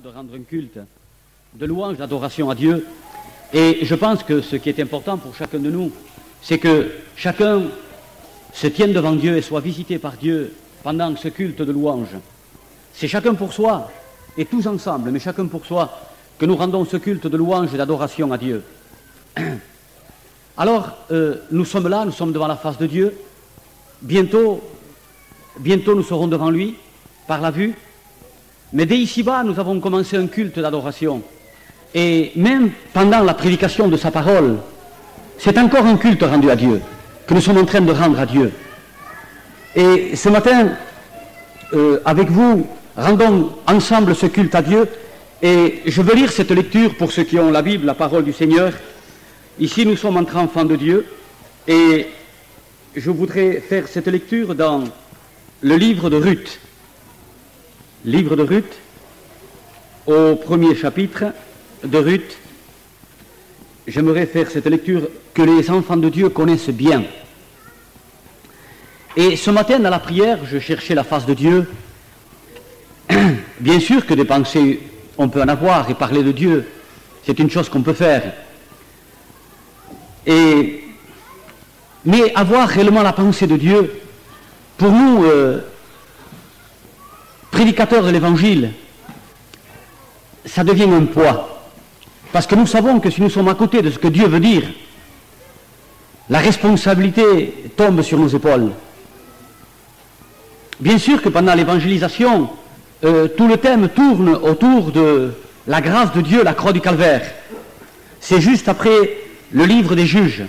de rendre un culte de louange, d'adoration à Dieu. Et je pense que ce qui est important pour chacun de nous, c'est que chacun se tienne devant Dieu et soit visité par Dieu pendant ce culte de louange. C'est chacun pour soi, et tous ensemble, mais chacun pour soi, que nous rendons ce culte de louange et d'adoration à Dieu. Alors, nous sommes là, nous sommes devant la face de Dieu. Bientôt nous serons devant lui, par la vue. Mais dès ici-bas, nous avons commencé un culte d'adoration. Et même pendant la prédication de sa parole, c'est encore un culte rendu à Dieu, que nous sommes en train de rendre à Dieu. Et ce matin, avec vous, rendons ensemble ce culte à Dieu. Et je veux lire cette lecture pour ceux qui ont la Bible, la parole du Seigneur. Ici, nous sommes entre enfants de Dieu. Et je voudrais faire cette lecture dans le livre de Ruth. Livre de Ruth, au premier chapitre de Ruth. J'aimerais faire cette lecture que les enfants de Dieu connaissent bien. Et ce matin, dans la prière, je cherchais la face de Dieu. Bien sûr que des pensées, on peut en avoir, et parler de Dieu, c'est une chose qu'on peut faire. Mais avoir réellement la pensée de Dieu, pour nous, prédicateurs de l'Évangile, ça devient un poids. Parce que nous savons que si nous sommes à côté de ce que Dieu veut dire, la responsabilité tombe sur nos épaules. Bien sûr que pendant l'évangélisation, tout le thème tourne autour de la grâce de Dieu, la croix du calvaire. C'est juste après le livre des juges,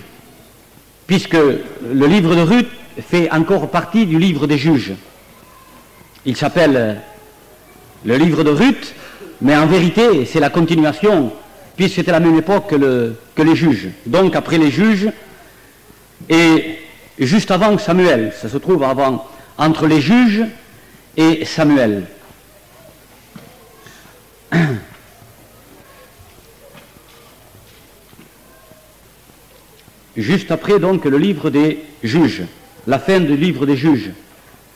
puisque le livre de Ruth fait encore partie du livre des juges. Il s'appelle le livre de Ruth, mais en vérité, c'est la continuation, puisque c'était la même époque que les juges. Donc, après les juges, et juste avant Samuel, ça se trouve entre les juges et Samuel. Juste après, donc, le livre des juges, la fin du livre des juges,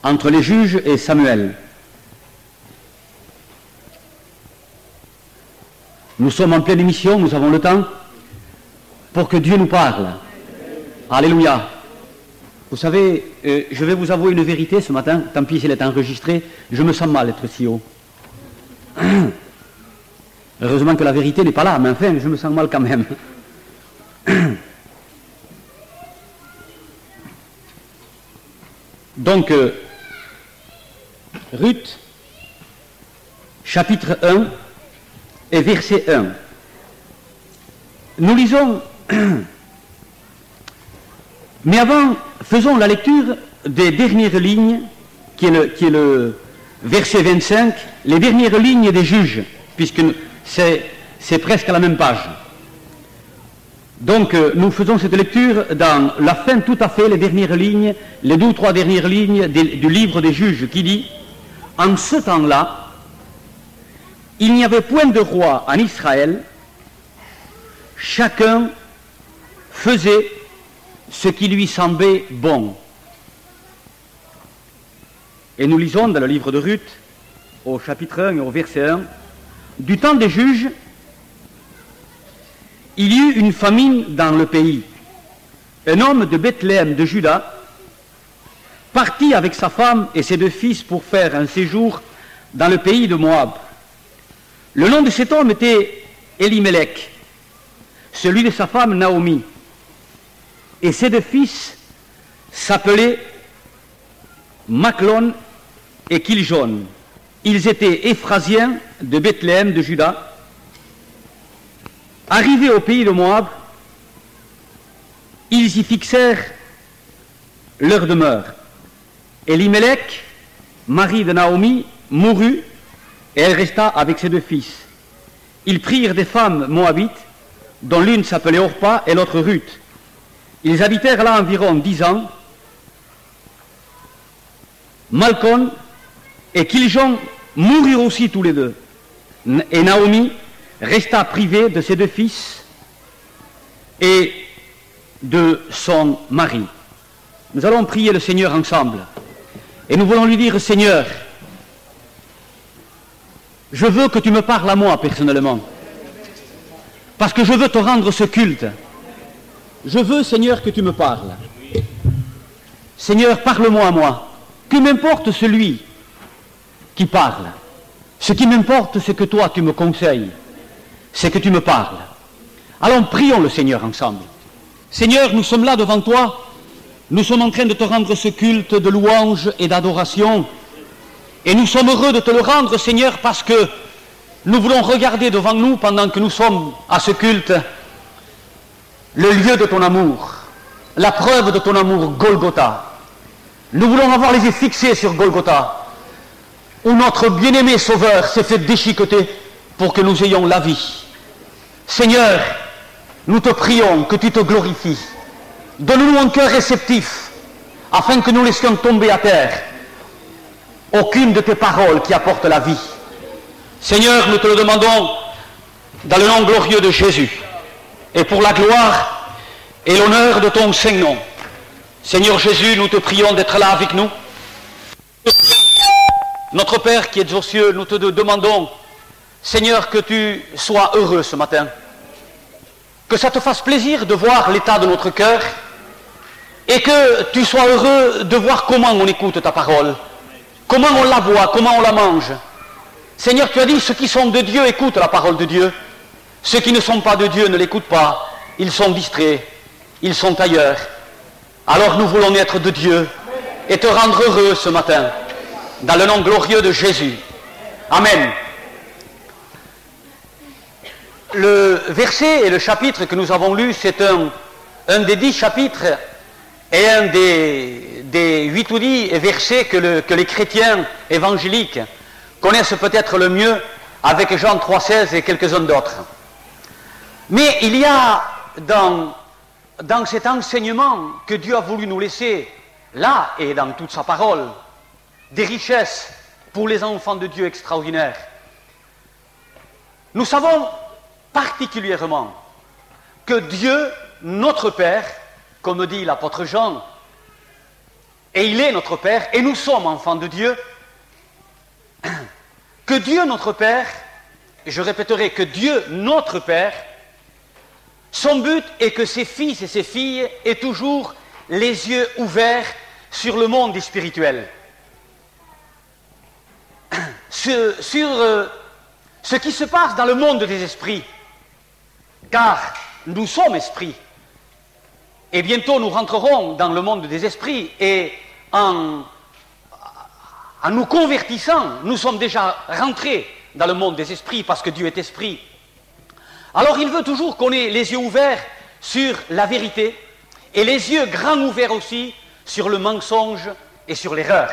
entre les juges et Samuel. Nous sommes en pleine émission, nous avons le temps pour que Dieu nous parle. Alléluia. Vous savez, je vais vous avouer une vérité ce matin, tant pis si elle est enregistrée, je me sens mal d'être si haut. Heureusement que la vérité n'est pas là, mais enfin, je me sens mal quand même. Donc, Ruth, chapitre 1 et verset 1. Nous lisons, mais avant, faisons la lecture des dernières lignes, qui est le verset 25, les dernières lignes des juges, puisque c'est presque à la même page. Donc, nous faisons cette lecture dans la fin tout à fait, les dernières lignes, les 2 ou 3 dernières lignes du livre des juges, qui dit « En ce temps-là, il n'y avait point de roi en Israël, chacun faisait ce qui lui semblait bon. » Et nous lisons dans le livre de Ruth, au chapitre 1 et au verset 1, « Du temps des juges, il y eut une famine dans le pays. Un homme de Bethléem de Juda partit avec sa femme et ses 2 fils pour faire un séjour dans le pays de Moab. Le nom de cet homme était Elimelech, celui de sa femme Naomi. Et ses 2 fils s'appelaient Machlon et Kiljon. Ils étaient Éphrasiens de Bethléem de Juda. Arrivés au pays de Moab, ils y fixèrent leur demeure. Elimelech, mari de Naomi, mourut, et elle resta avec ses 2 fils. Ils prirent des femmes moabites, dont l'une s'appelait Orpa et l'autre Ruth. Ils habitèrent là environ 10 ans. Malchon et Kiljon moururent aussi tous les 2. Et Naomi resta privée de ses 2 fils et de son mari. Nous allons prier le Seigneur ensemble. Et nous voulons lui dire, Seigneur, je veux que tu me parles à moi personnellement. Parce que je veux te rendre ce culte. Je veux, Seigneur, que tu me parles. Seigneur, parle-moi à moi. Que m'importe celui qui parle. Ce qui m'importe, c'est que toi, tu me conseilles. C'est que tu me parles. Allons, prions le Seigneur ensemble. Seigneur, nous sommes là devant toi. Nous sommes en train de te rendre ce culte de louange et d'adoration. Et nous sommes heureux de te le rendre, Seigneur, parce que nous voulons regarder devant nous, pendant que nous sommes à ce culte, le lieu de ton amour, la preuve de ton amour, Golgotha. Nous voulons avoir les yeux fixés sur Golgotha, où notre bien-aimé Sauveur s'est fait déchiqueter pour que nous ayons la vie. Seigneur, nous te prions que tu te glorifies. Donne-nous un cœur réceptif, afin que nous laissions tomber à terre aucune de tes paroles qui apporte la vie. Seigneur, nous te le demandons dans le nom glorieux de Jésus, et pour la gloire et l'honneur de ton Saint-Nom. Seigneur Jésus, nous te prions d'être là avec nous. Notre Père qui es aux cieux, nous te demandons, Seigneur, que tu sois heureux ce matin. Que ça te fasse plaisir de voir l'état de notre cœur et que tu sois heureux de voir comment on écoute ta parole, comment on la voit, comment on la mange. Seigneur, tu as dit, ceux qui sont de Dieu écoutent la parole de Dieu. Ceux qui ne sont pas de Dieu ne l'écoutent pas. Ils sont distraits, ils sont ailleurs. Alors nous voulons être de Dieu et te rendre heureux ce matin, dans le nom glorieux de Jésus. Amen. Le verset et le chapitre que nous avons lu, c'est un des 10 chapitres et un des 8 ou 10 versets que les chrétiens évangéliques connaissent peut-être le mieux, avec Jean 3,16 et quelques-uns d'autres. Mais il y a dans cet enseignement que Dieu a voulu nous laisser, là et dans toute sa parole, des richesses pour les enfants de Dieu extraordinaires. Nous savons particulièrement que Dieu, notre Père, comme dit l'apôtre Jean, et il est notre Père, et nous sommes enfants de Dieu, que Dieu, notre Père, et je répéterai que Dieu, notre Père, son but est que ses fils et ses filles aient toujours les yeux ouverts sur le monde spirituel. Sur ce qui se passe dans le monde des esprits. Car nous sommes esprits. Et bientôt nous rentrerons dans le monde des esprits. Et en nous convertissant, nous sommes déjà rentrés dans le monde des esprits parce que Dieu est esprit. Alors il veut toujours qu'on ait les yeux ouverts sur la vérité et les yeux grands ouverts aussi sur le mensonge et sur l'erreur.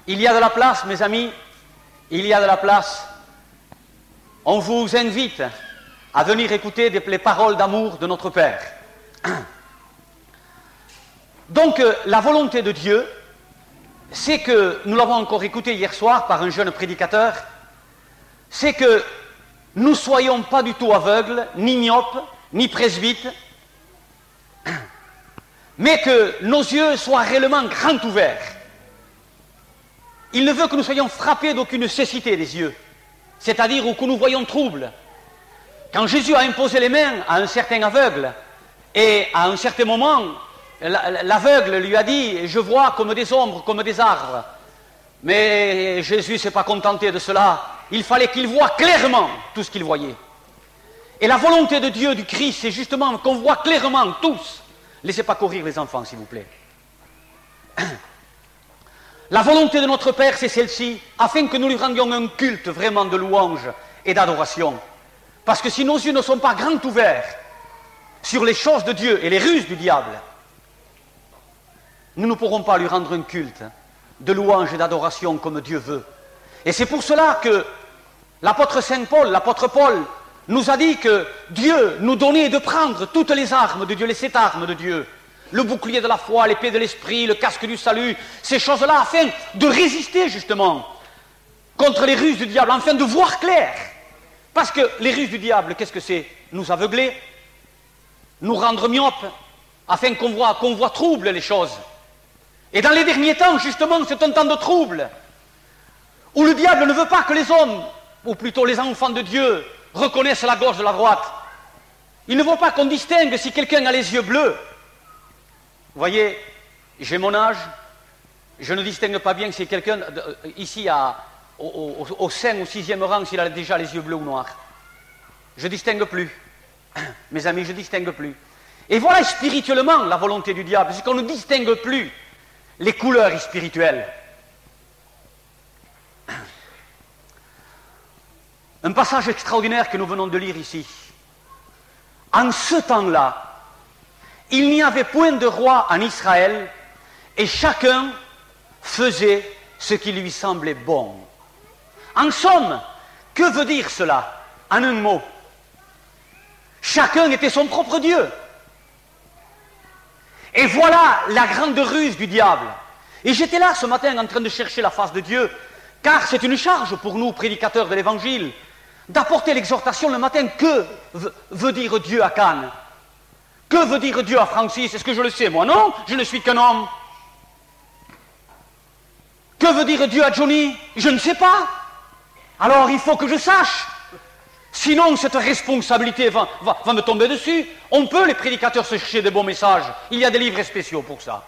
Il y a de la place, mes amis, il y a de la place. On vous invite à venir écouter les paroles d'amour de notre Père. Donc, la volonté de Dieu, c'est que, nous l'avons encore écouté hier soir par un jeune prédicateur, c'est que nous ne soyons pas du tout aveugles, ni myopes, ni presbytes, mais que nos yeux soient réellement grands ouverts. Il ne veut que nous soyons frappés d'aucune cécité des yeux, c'est-à-dire où que nous voyons trouble. Quand Jésus a imposé les mains à un certain aveugle, et à un certain moment, l'aveugle lui a dit « Je vois comme des ombres, comme des arbres ». Mais Jésus ne s'est pas contenté de cela. Il fallait qu'il voie clairement tout ce qu'il voyait. Et la volonté de Dieu, du Christ, c'est justement qu'on voit clairement tous. Laissez pas courir les enfants, s'il vous plaît. La volonté de notre Père, c'est celle-ci, afin que nous lui rendions un culte vraiment de louange et d'adoration. Parce que si nos yeux ne sont pas grands ouverts sur les choses de Dieu et les ruses du diable, nous ne pourrons pas lui rendre un culte de louange et d'adoration comme Dieu veut. Et c'est pour cela que l'apôtre Saint Paul, l'apôtre Paul, nous a dit que Dieu nous donnait de prendre toutes les armes de Dieu, les 7 armes de Dieu, le bouclier de la foi, l'épée de l'esprit, le casque du salut, ces choses-là, afin de résister justement contre les ruses du diable, afin de voir clair. Parce que les ruses du diable, qu'est-ce que c'est? Nous aveugler, nous rendre myopes, afin qu'on voit trouble les choses. Et dans les derniers temps, justement, c'est un temps de trouble. où le diable ne veut pas que les hommes, ou plutôt les enfants de Dieu, reconnaissent la gauche de la droite. Il ne veut pas qu'on distingue si quelqu'un a les yeux bleus. Vous voyez, j'ai mon âge, je ne distingue pas bien si quelqu'un, ici, au 5 ou 6e rang, s'il a déjà les yeux bleus ou noirs. Je ne distingue plus. Mes amis, je ne distingue plus. Et voilà spirituellement la volonté du diable, c'est qu'on ne distingue plus les couleurs spirituelles. Un passage extraordinaire que nous venons de lire ici. En ce temps-là, il n'y avait point de roi en Israël, et chacun faisait ce qui lui semblait bon. En somme, que veut dire cela? En un mot, chacun était son propre Dieu. Et voilà la grande ruse du diable. Et j'étais là ce matin en train de chercher la face de Dieu, car c'est une charge pour nous, prédicateurs de l'Évangile, d'apporter l'exhortation le matin. Que veut dire Dieu à Cannes? Que veut dire Dieu à Francis? Est-ce que je le sais, moi? Non, je ne suis qu'un homme. Que veut dire Dieu à Johnny? Je ne sais pas. Alors il faut que je sache. Sinon, cette responsabilité va me tomber dessus. On peut, les prédicateurs, se chercher des bons messages. Il y a des livres spéciaux pour ça.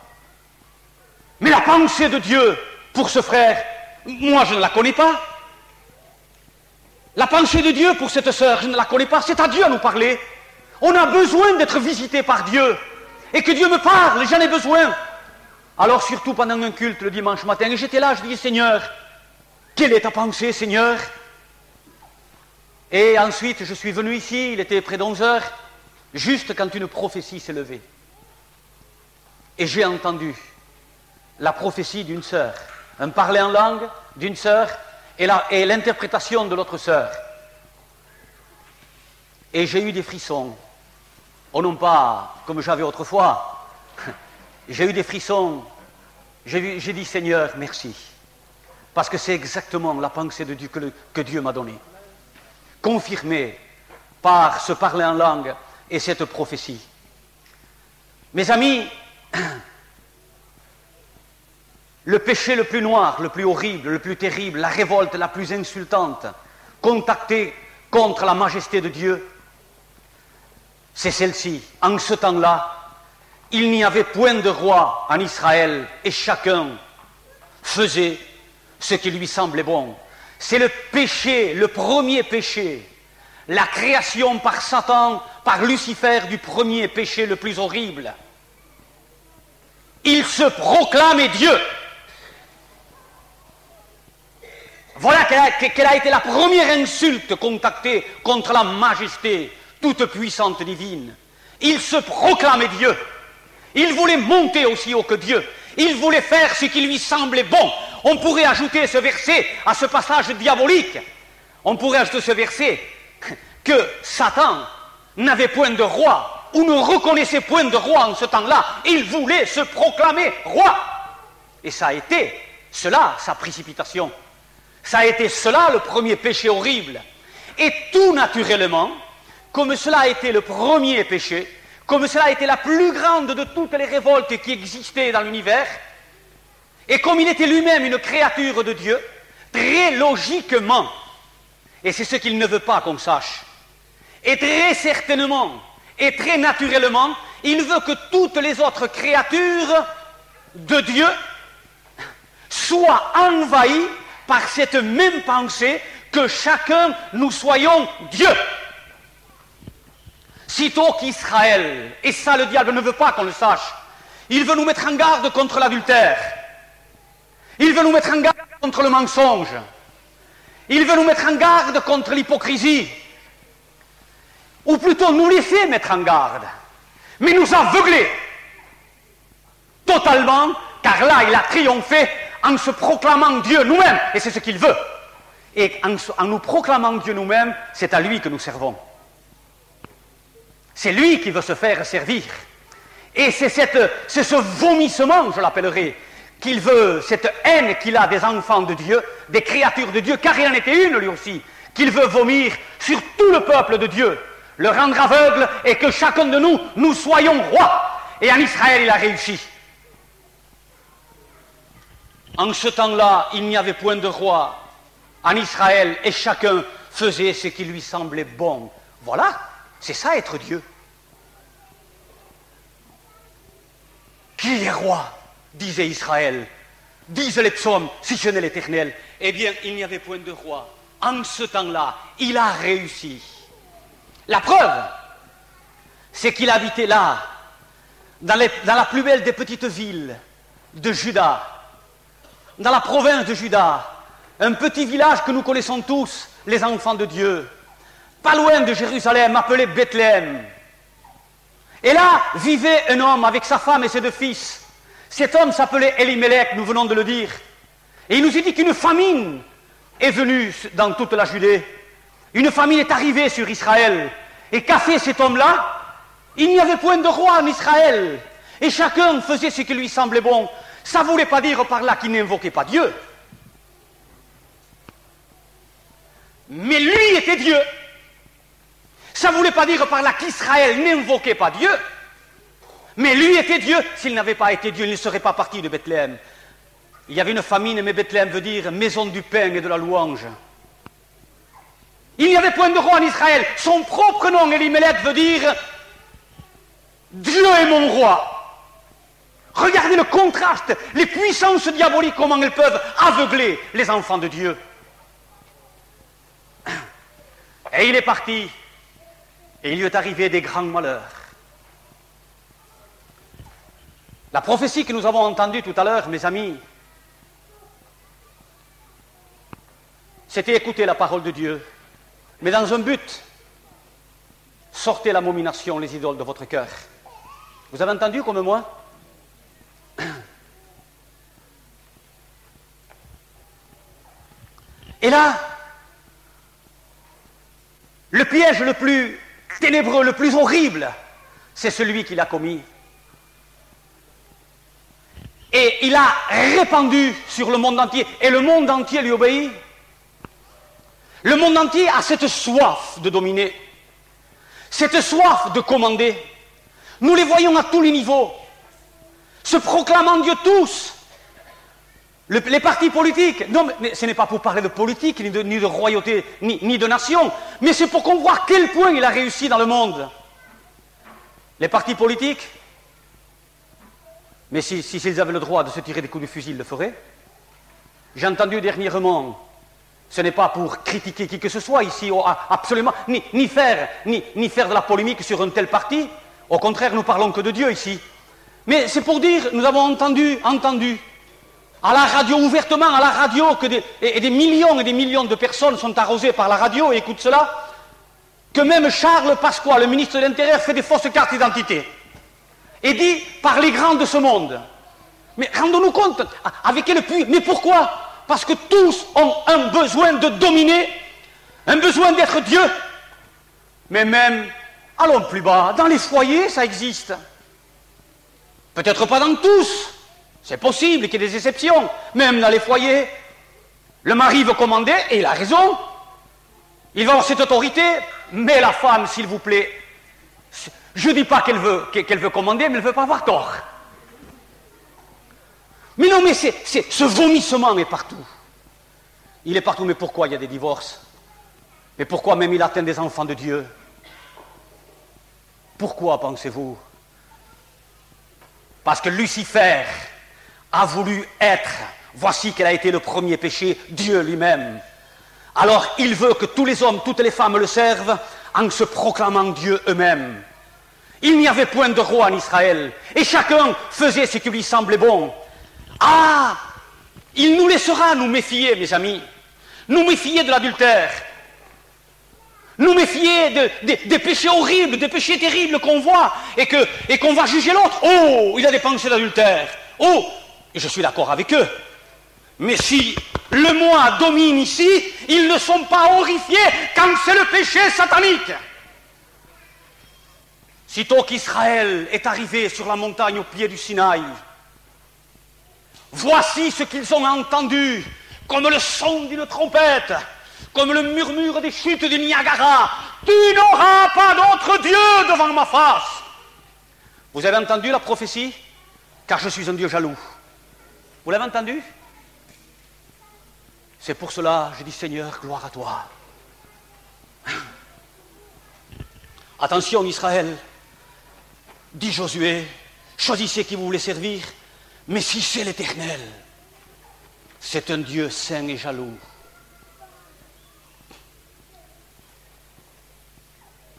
Mais la pensée de Dieu pour ce frère, moi, je ne la connais pas. La pensée de Dieu pour cette sœur, je ne la connais pas. C'est à Dieu à nous parler. On a besoin d'être visité par Dieu. Et que Dieu me parle, j'en ai besoin. Alors, surtout pendant un culte le dimanche matin, et j'étais là, je dis, Seigneur, quelle est ta pensée, Seigneur? Et ensuite, je suis venu ici, il était près d'11 heures, juste quand une prophétie s'est levée. Et j'ai entendu la prophétie d'une sœur, un parler en langue d'une sœur et l'interprétation de l'autre sœur. Et j'ai eu des frissons. Oh non pas comme j'avais autrefois. J'ai eu des frissons. J'ai dit, Seigneur, merci. Parce que c'est exactement la pensée de Dieu que Dieu m'a donnée. Confirmée par ce parler en langue et cette prophétie. Mes amis, le péché le plus noir, le plus horrible, le plus terrible, la révolte la plus insultante, contactée contre la majesté de Dieu, c'est celle-ci. En ce temps-là, il n'y avait point de roi en Israël et chacun faisait ce qui lui semblait bon. C'est le péché, le premier péché, la création par Satan, par Lucifer du premier péché le plus horrible. Il se proclamait Dieu. Voilà quelle a été la première insulte contactée contre la majesté toute puissante divine. Il se proclamait Dieu. Il voulait monter aussi haut que Dieu. Il voulait faire ce qui lui semblait bon. On pourrait ajouter ce verset à ce passage diabolique. On pourrait ajouter ce verset que Satan n'avait point de roi ou ne reconnaissait point de roi en ce temps-là. Il voulait se proclamer roi. Et ça a été cela, sa précipitation. Ça a été cela, le premier péché horrible. Et tout naturellement, comme cela a été le premier péché, comme cela a été la plus grande de toutes les révoltes qui existaient dans l'univers, et comme il était lui-même une créature de Dieu, très logiquement, et c'est ce qu'il ne veut pas qu'on sache, et très certainement, et très naturellement, il veut que toutes les autres créatures de Dieu soient envahies par cette même pensée que chacun nous soyons Dieu. Sitôt qu'Israël, et ça le diable ne veut pas qu'on le sache, il veut nous mettre en garde contre l'adultère, il veut nous mettre en garde contre le mensonge, il veut nous mettre en garde contre l'hypocrisie, ou plutôt nous laisser mettre en garde, mais nous aveugler totalement, car là il a triomphé en se proclamant Dieu nous-mêmes, et c'est ce qu'il veut. Et en nous proclamant Dieu nous-mêmes, c'est à lui que nous servons. C'est lui qui veut se faire servir. Et c'est ce vomissement, je l'appellerai, qu'il veut, cette haine qu'il a des enfants de Dieu, des créatures de Dieu, car il en était une lui aussi, qu'il veut vomir sur tout le peuple de Dieu, le rendre aveugle et que chacun de nous, nous soyons rois. Et en Israël, il a réussi. En ce temps-là, il n'y avait point de roi en Israël et chacun faisait ce qui lui semblait bon. Voilà, c'est ça être Dieu. Qui est roi, disait Israël, disent les psaumes, si ce n'est l'Éternel. Eh bien, il n'y avait point de roi. En ce temps-là, il a réussi. La preuve, c'est qu'il habitait là, dans la plus belle des petites villes de Juda, dans la province de Juda, un petit village que nous connaissons tous, les enfants de Dieu, pas loin de Jérusalem, appelé Bethléem. Et là vivait un homme avec sa femme et ses 2 fils. Cet homme s'appelait Elimelech, nous venons de le dire. Et il nous est dit qu'une famine est venue dans toute la Judée. Une famine est arrivée sur Israël. Et qu'a fait cet homme-là? Il n'y avait point de roi en Israël. Et chacun faisait ce qui lui semblait bon. Ça ne voulait pas dire par là qu'il n'invoquait pas Dieu. Mais lui était Dieu. Ça ne voulait pas dire par là qu'Israël n'invoquait pas Dieu. Mais lui était Dieu. S'il n'avait pas été Dieu, il ne serait pas parti de Bethléem. Il y avait une famine, mais Bethléem veut dire maison du pain et de la louange. Il n'y avait point de roi en Israël. Son propre nom, Elimelech, veut dire Dieu est mon roi. Regardez le contraste, les puissances diaboliques, comment elles peuvent aveugler les enfants de Dieu. Et il est parti, et il lui est arrivé des grands malheurs. La prophétie que nous avons entendue tout à l'heure, mes amis, c'était écouter la parole de Dieu, mais dans un but, sortez l'abomination, les idoles de votre cœur. Vous avez entendu comme moi? Et là, le piège le plus ténébreux, le plus horrible, c'est celui qu'il a commis. Et il a répandu sur le monde entier, et le monde entier lui obéit. Le monde entier a cette soif de dominer, cette soif de commander. Nous les voyons à tous les niveaux, se proclamant Dieu tous. Les partis politiques, non, mais ce n'est pas pour parler de politique, ni de royauté, ni de nation, mais c'est pour qu'on voit à quel point il a réussi dans le monde. Les partis politiques, mais s'ils avaient le droit de se tirer des coups de fusil, ils le feraient. J'ai entendu dernièrement, ce n'est pas pour critiquer qui que ce soit ici, absolument, ni faire de la polémique sur un tel parti, au contraire, nous parlons que de Dieu ici. Mais c'est pour dire, nous avons entendu, à la radio, ouvertement à la radio, et des millions de personnes sont arrosées par la radio, et écoute cela, que même Charles Pasqua, le ministre de l'Intérieur, fait des fausses cartes d'identité. Et dit par les grands de ce monde. Mais rendons-nous compte, avec quel puits, mais pourquoi? Parce que tous ont un besoin de dominer, un besoin d'être Dieu. Mais même, allons plus bas, dans les foyers, ça existe. Peut-être pas dans tous. C'est possible qu'il y ait des exceptions. Même dans les foyers, le mari veut commander, et il a raison. Il va avoir cette autorité, mais la femme, s'il vous plaît, je ne dis pas qu'elle veut commander, mais elle ne veut pas avoir tort. Mais non, mais ce vomissement est partout. Il est partout, mais pourquoi il y a des divorces? Mais pourquoi même il atteint des enfants de Dieu? Pourquoi, pensez-vous? Parce que Lucifer a voulu être, voici quel a été le premier péché, Dieu lui-même. Alors il veut que tous les hommes, toutes les femmes le servent en se proclamant Dieu eux-mêmes. Il n'y avait point de roi en Israël, et chacun faisait ce qui lui semblait bon. Ah, il nous laissera nous méfier, mes amis, nous méfier de l'adultère, nous méfier des péchés horribles, des péchés terribles qu'on voit, et qu'on va juger l'autre. Oh, il a des pensées d'adultère. Oh, et je suis d'accord avec eux. Mais si le moi domine ici, ils ne sont pas horrifiés quand c'est le péché satanique. Sitôt qu'Israël est arrivé sur la montagne au pied du Sinaï, voici ce qu'ils ont entendu, comme le son d'une trompette, comme le murmure des chutes du Niagara. Tu n'auras pas d'autre Dieu devant ma face. Vous avez entendu la prophétie? Car je suis un Dieu jaloux. Vous l'avez entendu? C'est pour cela, je dis Seigneur, gloire à toi. Attention Israël, dit Josué, choisissez qui vous voulez servir, mais si c'est l'Éternel, c'est un Dieu saint et jaloux.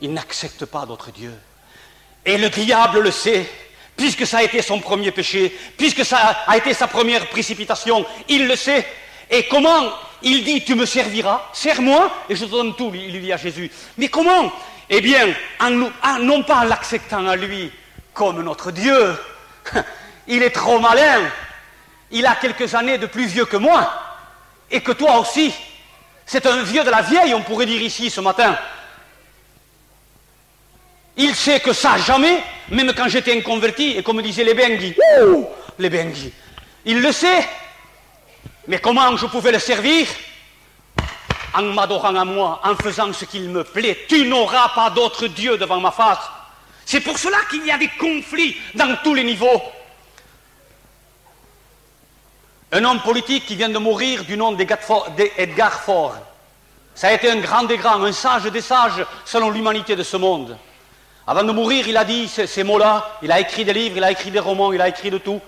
Il n'accepte pas d'autres dieux. Et le diable le sait, puisque ça a été son premier péché, puisque ça a été sa première précipitation, il le sait. Et comment il dit, tu me serviras, sers-moi, et je te donne tout, il dit à Jésus. Mais comment? Eh bien, non pas en l'acceptant à lui comme notre Dieu. Il est trop malin. Il a quelques années de plus vieux que moi, et que toi aussi. C'est un vieux de la vieille, on pourrait dire ici ce matin. Il sait que ça, jamais, même quand j'étais inconverti, et comme disaient les Benguis, les Benguis, il le sait. Mais comment je pouvais le servir? En m'adorant à moi, en faisant ce qu'il me plaît. Tu n'auras pas d'autre Dieu devant ma face. C'est pour cela qu'il y a des conflits dans tous les niveaux. Un homme politique qui vient de mourir du nom d'Edgar Faure. Ça a été un grand des grands, un sage des sages selon l'humanité de ce monde. Avant de mourir, il a dit ces mots-là, il a écrit des livres, il a écrit des romans, il a écrit de tout.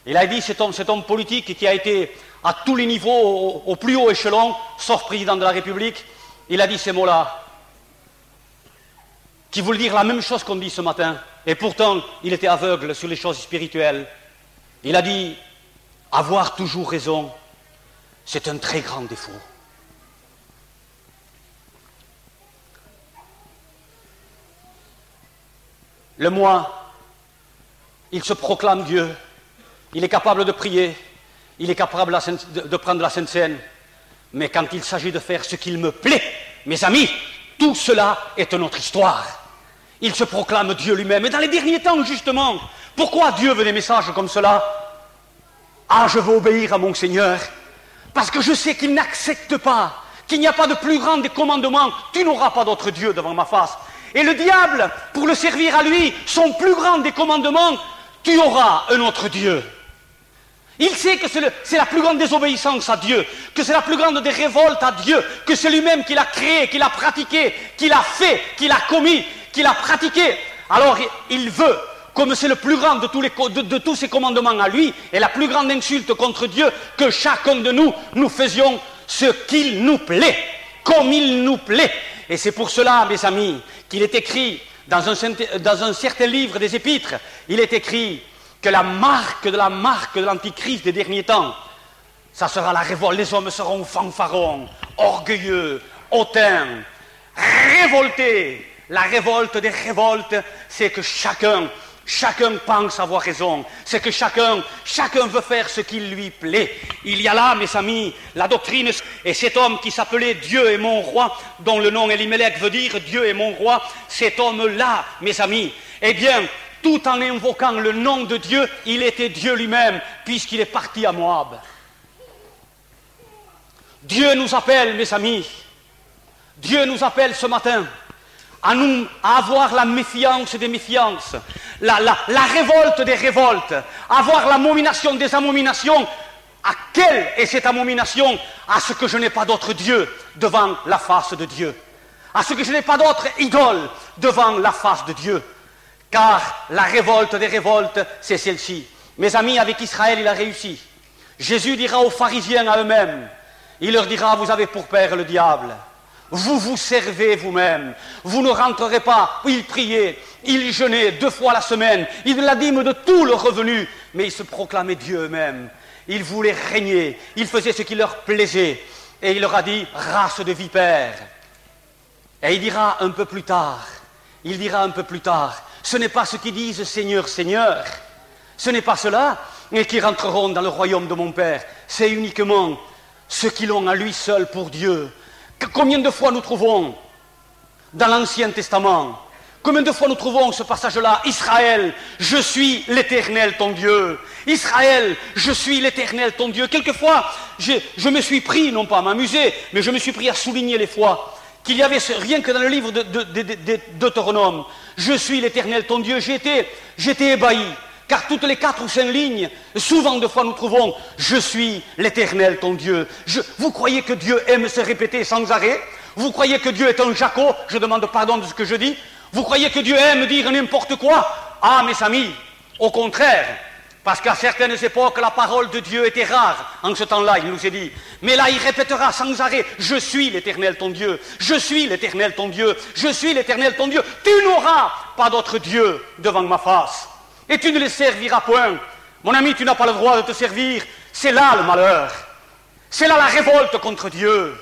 Il a dit cet homme politique qui a été à tous les niveaux, au plus haut échelon, sauf président de la République, il a dit ces mots-là, qui voulaient dire la même chose qu'on dit ce matin, et pourtant il était aveugle sur les choses spirituelles. Il a dit, avoir toujours raison, c'est un très grand défaut. Le moi, il se proclame Dieu, il est capable de prier, il est capable de prendre la Sainte Seine, mais quand il s'agit de faire ce qu'il me plaît, mes amis, tout cela est une autre histoire. Il se proclame Dieu lui-même, et dans les derniers temps, justement, pourquoi Dieu veut des messages comme cela? Ah, je veux obéir à mon Seigneur, parce que je sais qu'il n'accepte pas, qu'il n'y a pas de plus grand des commandements, tu n'auras pas d'autre Dieu devant ma face. Et le diable, pour le servir à lui, son plus grand des commandements, tu auras un autre Dieu. Il sait que c'est la plus grande désobéissance à Dieu, que c'est la plus grande des révoltes à Dieu, que c'est lui-même qui l'a créé, qui l'a pratiqué, qui l'a fait, qui l'a commis, qui l'a pratiqué. Alors il veut, comme c'est le plus grand de tous ses commandements à lui, et la plus grande insulte contre Dieu, que chacun de nous faisions ce qu'il nous plaît, comme il nous plaît. Et c'est pour cela, mes amis, qu'il est écrit dans un certain livre des Épîtres, il est écrit que la marque de l'Antichrist des derniers temps, ça sera la révolte. Les hommes seront fanfarons, orgueilleux, hautains, révoltés. La révolte des révoltes, c'est que chacun pense avoir raison. C'est que chacun veut faire ce qui lui plaît. Il y a là, mes amis, la doctrine. Et cet homme qui s'appelait Dieu est mon roi, dont le nom Elimelech veut dire Dieu est mon roi, cet homme-là, mes amis, eh bien, tout en invoquant le nom de Dieu, il était Dieu lui-même, puisqu'il est parti à Moab. Dieu nous appelle, mes amis, Dieu nous appelle ce matin à avoir la méfiance des méfiances, la révolte des révoltes, avoir l'amomination des abominations. À quelle est cette abomination? À ce que je n'ai pas d'autre Dieu devant la face de Dieu, à ce que je n'ai pas d'autre idole devant la face de Dieu. Car la révolte des révoltes, c'est celle-ci. Mes amis, avec Israël, il a réussi. Jésus dira aux pharisiens à eux-mêmes, il leur dira, vous avez pour père le diable. Vous vous servez vous-même. Vous ne rentrerez pas. Il priait, il jeûnait 2 fois la semaine. Il la dîme de tout le revenu. Mais ils se proclamaient Dieu eux-mêmes. Ils voulaient régner. Ils faisaient ce qui leur plaisait. Et il leur a dit, race de vipères. Et il dira un peu plus tard, ce n'est pas ceux qui disent Seigneur, Seigneur, ce n'est pas ceux-là qui rentreront dans le royaume de mon Père, c'est uniquement ceux qui l'ont à lui seul pour Dieu. Combien de fois nous trouvons dans l'Ancien Testament, combien de fois nous trouvons ce passage-là, Israël, je suis l'Éternel ton Dieu. Israël, je suis l'Éternel ton Dieu. Quelquefois, je me suis pris, non pas à m'amuser, mais je me suis pris à souligner les fois qu'il y avait, rien que dans le livre de Deutéronome, je suis l'Éternel ton Dieu, j'étais ébahi. Car toutes les 4 ou 5 lignes, souvent de fois nous trouvons « Je suis l'Éternel ton Dieu ». Vous croyez que Dieu aime se répéter sans arrêt? Vous croyez que Dieu est un jaco? Je demande pardon de ce que je dis. Vous croyez que Dieu aime dire n'importe quoi? Ah, mes amis, au contraire. Parce qu'à certaines époques, la parole de Dieu était rare. En ce temps-là, il nous est dit. Mais là, il répétera sans arrêt « Je suis l'Éternel ton Dieu. Je suis l'Éternel ton Dieu. Je suis l'Éternel ton Dieu. Tu n'auras pas d'autre Dieu devant ma face. Et tu ne les serviras point. Mon ami, tu n'as pas le droit de te servir. C'est là le malheur. C'est là la révolte contre Dieu.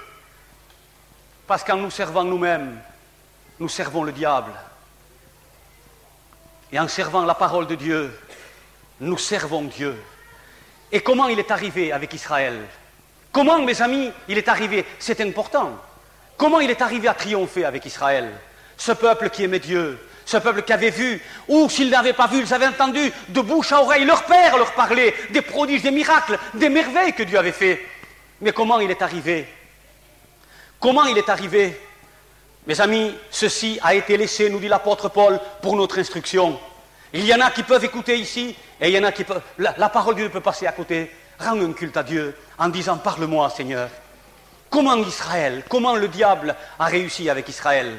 Parce qu'en nous servant nous-mêmes, nous servons le diable. Et en servant la parole de Dieu, nous servons Dieu. Et comment il est arrivé avec Israël? Comment, mes amis, il est arrivé? C'est important. Comment il est arrivé à triompher avec Israël? Ce peuple qui aimait Dieu, ce peuple qui avait vu, ou s'ils n'avaient pas vu, ils avaient entendu de bouche à oreille leur père leur parler des prodiges, des miracles, des merveilles que Dieu avait fait. Mais comment il est arrivé? Comment il est arrivé? Mes amis, ceci a été laissé, nous dit l'apôtre Paul, pour notre instruction. Il y en a qui peuvent écouter ici, et il y en a qui peuvent... La parole de Dieu peut passer à côté. Rends un culte à Dieu en disant « Parle-moi, Seigneur ». Comment Israël, comment le diable a réussi avec Israël?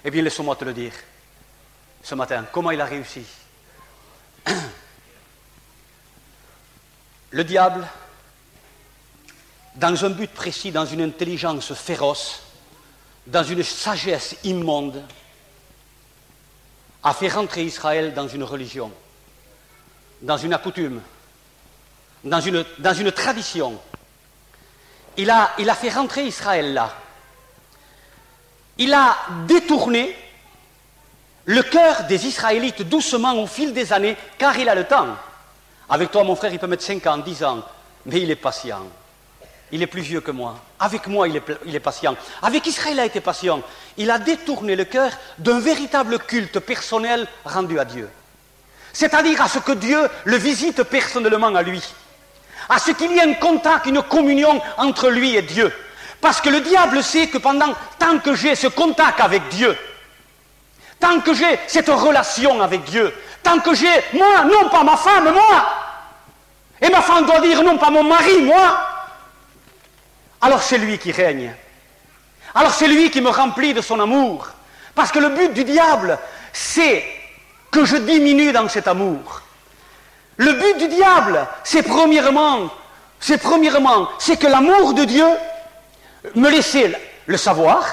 Eh bien, laisse-moi te le dire. Ce matin, comment il a réussi? Le diable, dans un but précis, dans une intelligence féroce, dans une sagesse immonde, a fait rentrer Israël dans une religion, dans une accoutume, dans une tradition. Il a fait rentrer Israël là. Il a détourné le cœur des Israélites doucement au fil des années, car il a le temps. Avec toi, mon frère, il peut mettre 5 ans, 10 ans, mais il est patient. Il est plus vieux que moi. Avec moi, il est patient. Avec Israël, il a été patient. Il a détourné le cœur d'un véritable culte personnel rendu à Dieu. C'est-à-dire à ce que Dieu le visite personnellement à lui. À ce qu'il y ait un contact, une communion entre lui et Dieu. Parce que le diable sait que tant que j'ai ce contact avec Dieu, tant que j'ai cette relation avec Dieu, tant que j'ai, moi, non pas ma femme, moi, et ma femme doit dire non pas mon mari, moi, alors c'est lui qui règne. Alors c'est lui qui me remplit de son amour. Parce que le but du diable, c'est que je diminue dans cet amour. Le but du diable, c'est premièrement, c'est que l'amour de Dieu me laissait le savoir,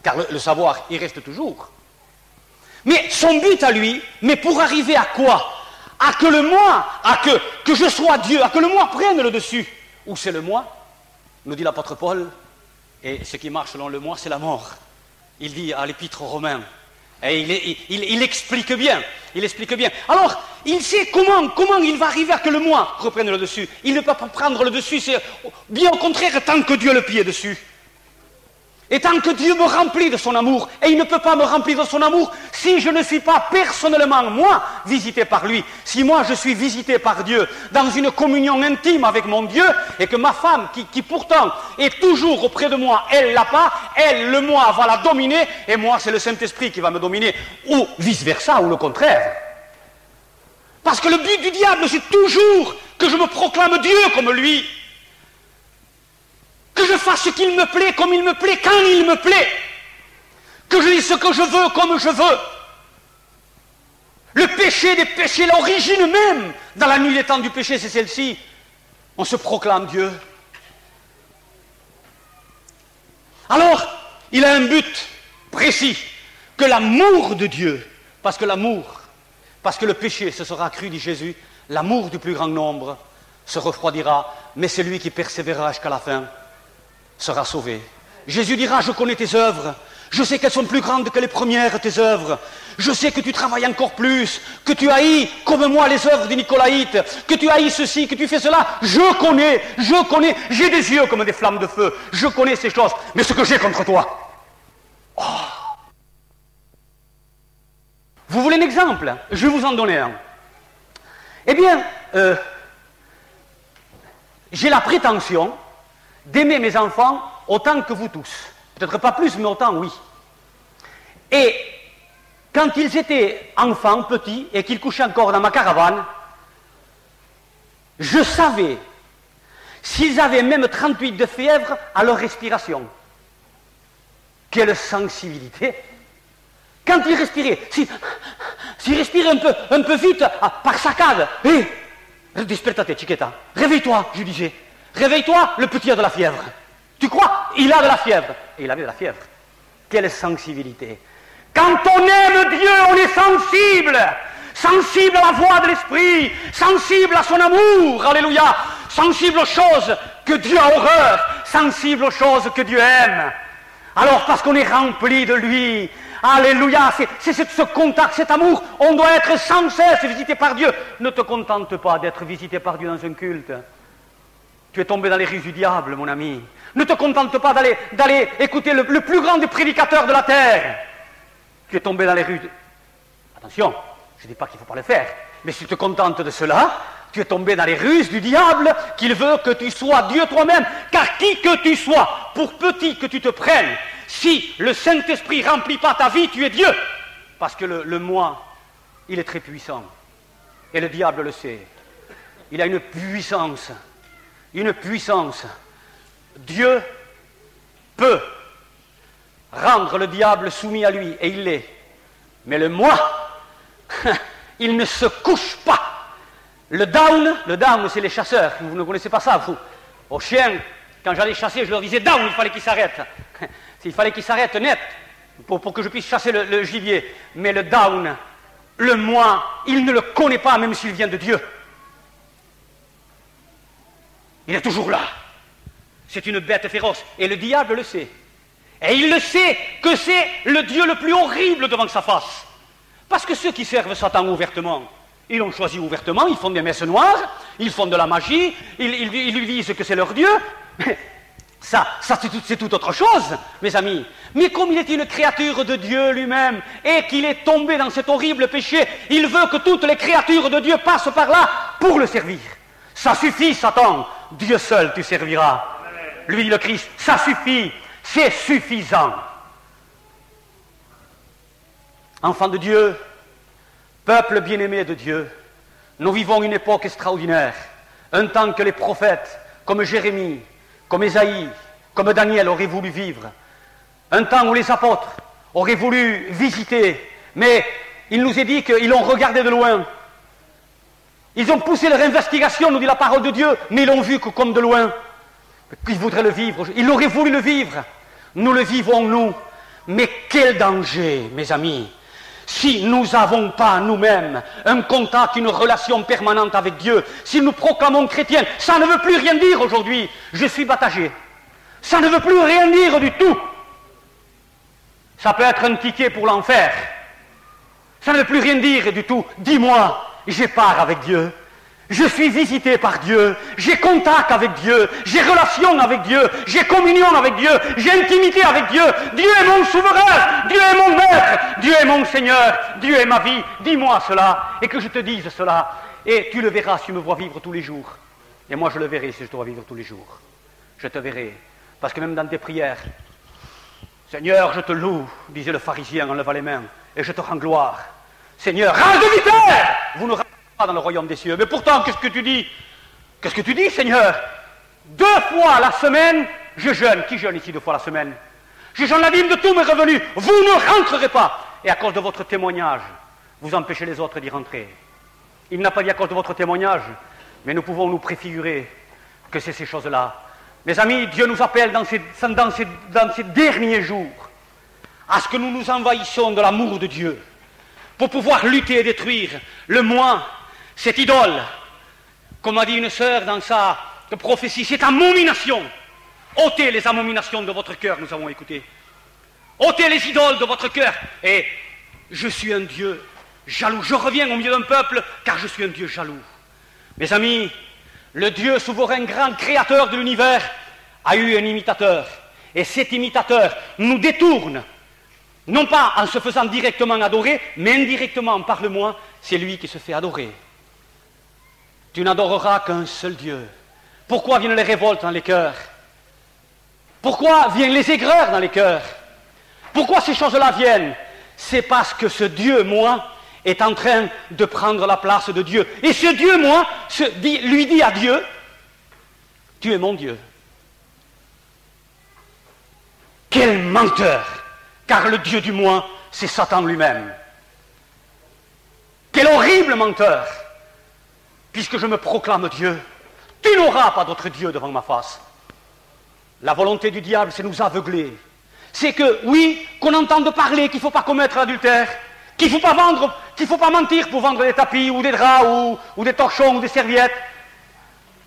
car le savoir, il reste toujours. Mais son but à lui, mais pour arriver à quoi? À que le moi, que je sois Dieu, à que le moi prenne le dessus. Où c'est le moi? Nous dit l'apôtre Paul, et ce qui marche selon le moi, c'est la mort. Il dit à l'épître aux Romains, et il explique bien, Alors, il sait comment il va arriver à que le moi reprenne le dessus. Il ne peut pas prendre le dessus, c'est bien au contraire, tant que Dieu le pied dessus. Et tant que Dieu me remplit de son amour, et il ne peut pas me remplir de son amour si je ne suis pas personnellement, moi, visité par lui. Si moi, je suis visité par Dieu dans une communion intime avec mon Dieu, et que ma femme, qui pourtant est toujours auprès de moi, elle l'a pas, elle, le moi, va la dominer, et moi, c'est le Saint-Esprit qui va me dominer, ou vice-versa, ou le contraire. Parce que le but du diable, c'est toujours que je me proclame Dieu comme lui. Que je fasse ce qu'il me plaît, comme il me plaît, quand il me plaît. Que je dise ce que je veux, comme je veux. Le péché des péchés, l'origine même, dans la nuit des temps du péché, c'est celle-ci. On se proclame Dieu. Alors, il a un but précis, que l'amour de Dieu, parce que le péché se sera accru, dit Jésus, l'amour du plus grand nombre se refroidira, mais c'est lui qui persévérera jusqu'à la fin sera sauvé. Jésus dira, je connais tes œuvres, je sais qu'elles sont plus grandes que les premières, tes œuvres, je sais que tu travailles encore plus, que tu haïs, comme moi, les œuvres des Nicolaïtes, que tu haïs ceci, que tu fais cela, je connais, j'ai des yeux comme des flammes de feu, je connais ces choses, mais ce que j'ai contre toi. Oh. Vous voulez un exemple? Je vais vous en donner un. Eh bien, j'ai la prétention d'aimer mes enfants autant que vous tous. Peut-être pas plus, mais autant, oui. Et quand ils étaient enfants, petits, et qu'ils couchaient encore dans ma caravane, je savais s'ils avaient même 38 de fièvre à leur respiration. Quelle sensibilité! Quand ils respiraient, s'ils respiraient un peu vite, par saccade, hé, despertate, chiquetta, réveille-toi, je disais. Réveille-toi, le petit a de la fièvre. Tu crois? Il a de la fièvre. Et il avait de la fièvre. Quelle sensibilité! Quand on aime Dieu, on est sensible. Sensible à la voix de l'Esprit, sensible à son amour, alléluia, sensible aux choses que Dieu a horreur, sensible aux choses que Dieu aime. Alors parce qu'on est rempli de lui, alléluia, c'est ce contact, cet amour, on doit être sans cesse visité par Dieu. Ne te contente pas d'être visité par Dieu dans un culte. Tu es tombé dans les rues du diable, mon ami. Ne te contente pas d'aller écouter le plus grand des prédicateurs de la terre. Tu es tombé dans les rues. Attention, je ne dis pas qu'il ne faut pas le faire, mais si tu te contentes de cela, tu es tombé dans les ruses du diable, qu'il veut que tu sois Dieu toi-même, car qui que tu sois, pour petit que tu te prennes, si le Saint-Esprit ne remplit pas ta vie, tu es Dieu. Parce que le moi, il est très puissant. Et le diable le sait. Il a une puissance. Une puissance. Dieu peut rendre le diable soumis à lui, et il l'est. Mais le moi, il ne se couche pas. Le down, c'est les chasseurs. Vous ne connaissez pas ça, vous. Aux chiens, quand j'allais chasser, je leur disais down, il fallait qu'ils s'arrêtent. Il fallait qu'ils s'arrêtent net, pour que je puisse chasser le gibier. Mais le down, le moi, il ne le connaît pas, même s'il vient de Dieu. Il est toujours là. C'est une bête féroce. Et le diable le sait. Et il le sait que c'est le Dieu le plus horrible devant sa face. Parce que ceux qui servent Satan ouvertement, ils l'ont choisi ouvertement, ils font des messes noires, ils font de la magie, ils lui disent que c'est leur Dieu. Ça c'est tout autre chose, mes amis. Mais comme il est une créature de Dieu lui-même, et qu'il est tombé dans cet horrible péché, il veut que toutes les créatures de Dieu passent par là pour le servir. Ça suffit, Satan, Dieu seul tu serviras. Lui, le Christ, ça suffit, c'est suffisant. Enfants de Dieu, peuple bien-aimé de Dieu, nous vivons une époque extraordinaire, un temps que les prophètes, comme Jérémie, comme Ésaïe, comme Daniel auraient voulu vivre, un temps où les apôtres auraient voulu visiter, mais il nous est dit qu'ils l'ont regardé de loin. Ils ont poussé leur investigation, nous dit la parole de Dieu, mais ils l'ont vu que comme de loin. Ils voudraient le vivre, ils auraient voulu le vivre. Nous le vivons, nous. Mais quel danger, mes amis, si nous n'avons pas nous-mêmes un contact, une relation permanente avec Dieu, si nous proclamons chrétiens, ça ne veut plus rien dire aujourd'hui. Je suis baptisé. Ça ne veut plus rien dire du tout. Ça peut être un ticket pour l'enfer. Ça ne veut plus rien dire du tout. Dis-moi, j'ai part avec Dieu. Je suis visité par Dieu, j'ai contact avec Dieu, j'ai relation avec Dieu, j'ai communion avec Dieu, j'ai intimité avec Dieu. Dieu est mon souverain, Dieu est mon maître, Dieu est mon Seigneur, Dieu est ma vie. Dis-moi cela et que je te dise cela. Et tu le verras si tu me vois vivre tous les jours. Et moi je le verrai si je te vois vivre tous les jours. Je te verrai. Parce que même dans tes prières, Seigneur, je te loue, disait le pharisien en levant les mains, et je te rends gloire. Seigneur, rends de vitesse. Vous ne dans le royaume des cieux. Mais pourtant, qu'est-ce que tu dis? Qu'est-ce que tu dis, Seigneur? 2 fois la semaine, je jeûne. Qui jeûne ici 2 fois la semaine? Je jeûne la dîme de tous mes revenus. Vous ne rentrerez pas. Et à cause de votre témoignage, vous empêchez les autres d'y rentrer. Il n'a pas dit à cause de votre témoignage, mais nous pouvons nous préfigurer que c'est ces choses-là. Mes amis, Dieu nous appelle dans ces derniers jours à ce que nous nous envahissions de l'amour de Dieu pour pouvoir lutter et détruire le moi, cette idole, comme a dit une sœur dans sa prophétie, cette abomination. Ôtez les abominations de votre cœur, nous avons écouté. Ôtez les idoles de votre cœur. Et je suis un Dieu jaloux. Je reviens au milieu d'un peuple, car je suis un Dieu jaloux. Mes amis, le Dieu souverain, grand créateur de l'univers, a eu un imitateur. Et cet imitateur nous détourne, non pas en se faisant directement adorer, mais indirectement par le moi, c'est lui qui se fait adorer. Tu n'adoreras qu'un seul Dieu. Pourquoi viennent les révoltes dans les cœurs? Pourquoi viennent les aigreurs dans les cœurs? Pourquoi ces choses-là viennent? c'est parce que ce Dieu, moi, est en train de prendre la place de Dieu. Et ce Dieu, moi, lui dit à Dieu, tu es mon Dieu. Quel menteur! Car le Dieu du moi, c'est Satan lui-même. Quel horrible menteur! Puisque je me proclame Dieu, tu n'auras pas d'autre Dieu devant ma face. La volonté du diable, c'est nous aveugler. C'est que, oui, qu'on entende parler qu'il ne faut pas commettre l'adultère, qu'il ne faut pas vendre, qu'il ne faut pas mentir pour vendre des tapis ou des draps ou des torchons ou des serviettes,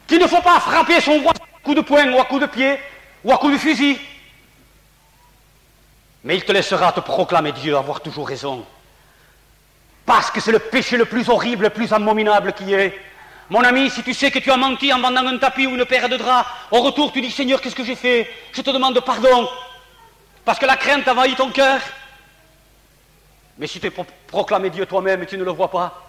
qu'il ne faut pas frapper son voisin à coup de poing ou à coup de pied ou à coup de fusil. Mais il te laissera te proclamer Dieu, avoir toujours raison. Parce que c'est le péché le plus horrible, le plus abominable qui est. Mon ami, si tu sais que tu as menti en vendant un tapis ou une paire de draps, au retour tu dis, Seigneur, qu'est-ce que j'ai fait? Je te demande pardon. Parce que la crainte envahit ton cœur. Mais si tu es proclamé Dieu toi-même et tu ne le vois pas,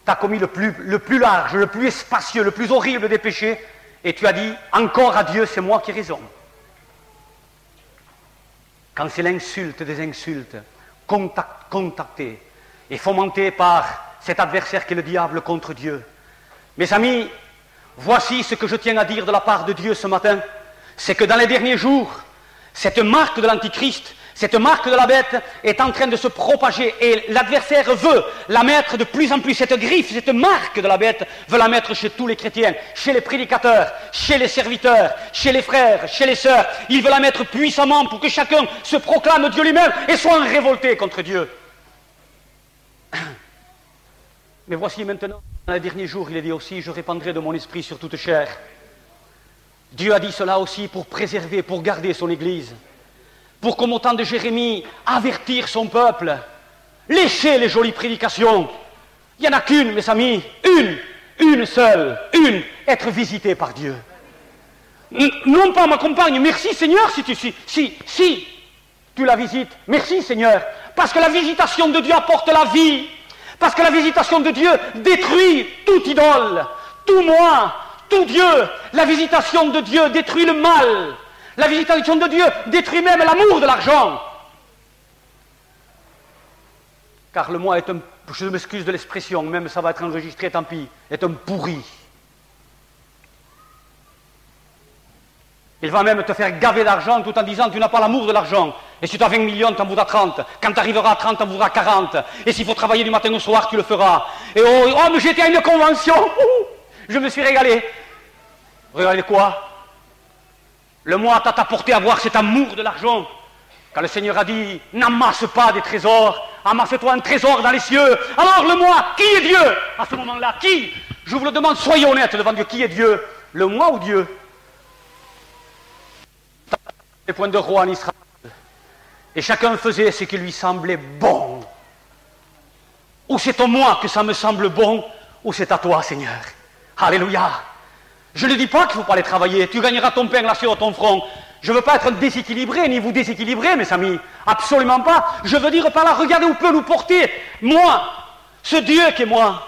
tu as commis le plus large, le plus spacieux, le plus horrible des péchés, et tu as dit, encore à Dieu, c'est moi qui ai raison. Quand c'est l'insulte des insultes, contactée et fomentée par cet adversaire qui est le diable contre Dieu. Mes amis, voici ce que je tiens à dire de la part de Dieu ce matin, c'est que dans les derniers jours, cette marque de l'Antichrist, cette marque de la bête est en train de se propager et l'adversaire veut la mettre de plus en plus, cette griffe, cette marque de la bête, veut la mettre chez tous les chrétiens, chez les prédicateurs, chez les serviteurs, chez les frères, chez les sœurs. Il veut la mettre puissamment pour que chacun se proclame Dieu lui-même et soit révolté contre Dieu. Mais voici maintenant, dans les derniers jours, il est dit aussi, je répandrai de mon esprit sur toute chair. Dieu a dit cela aussi pour préserver, pour garder son Église. Pour, comme au temps de Jérémie, avertir son peuple. Léchez les jolies prédications. Il n'y en a qu'une, mes amis, une seule, être visité par Dieu. Non pas ma compagne, merci Seigneur si tu la visites, merci Seigneur, parce que la visitation de Dieu apporte la vie, parce que la visitation de Dieu détruit toute idole, tout moi, tout Dieu. La visitation de Dieu détruit le mal. La visitation de Dieu détruit même l'amour de l'argent. Car le moi est un, je m'excuse de l'expression, même ça va être enregistré, tant pis, est un pourri. Il va même te faire gaver d'argent tout en disant tu n'as pas l'amour de l'argent. Et si tu as 20 millions, tu en voudras 30. Quand tu arriveras à 30, tu en voudras 40. Et s'il faut travailler du matin au soir, tu le feras. Et oh mais j'étais à une convention, je me suis régalé. Regardez quoi? Le moi t'a apporté à voir cet amour de l'argent. Quand le Seigneur a dit, n'amasse pas des trésors, amasse-toi un trésor dans les cieux. Alors le moi, qui est Dieu? À ce moment-là, qui? Je vous le demande, soyez honnêtes devant Dieu, qui est Dieu? Le moi ou Dieu? Les points de roi en Israël. Et chacun faisait ce qui lui semblait bon. Ou c'est au moi que ça me semble bon, ou c'est à toi, Seigneur. Alléluia. Je ne dis pas qu'il ne faut pas aller travailler. Tu gagneras ton pain là sur ton front. Je ne veux pas être déséquilibré, ni vous déséquilibrer, mes amis. Absolument pas. Je veux dire par là, regardez où peut nous porter, moi, ce Dieu qui est moi.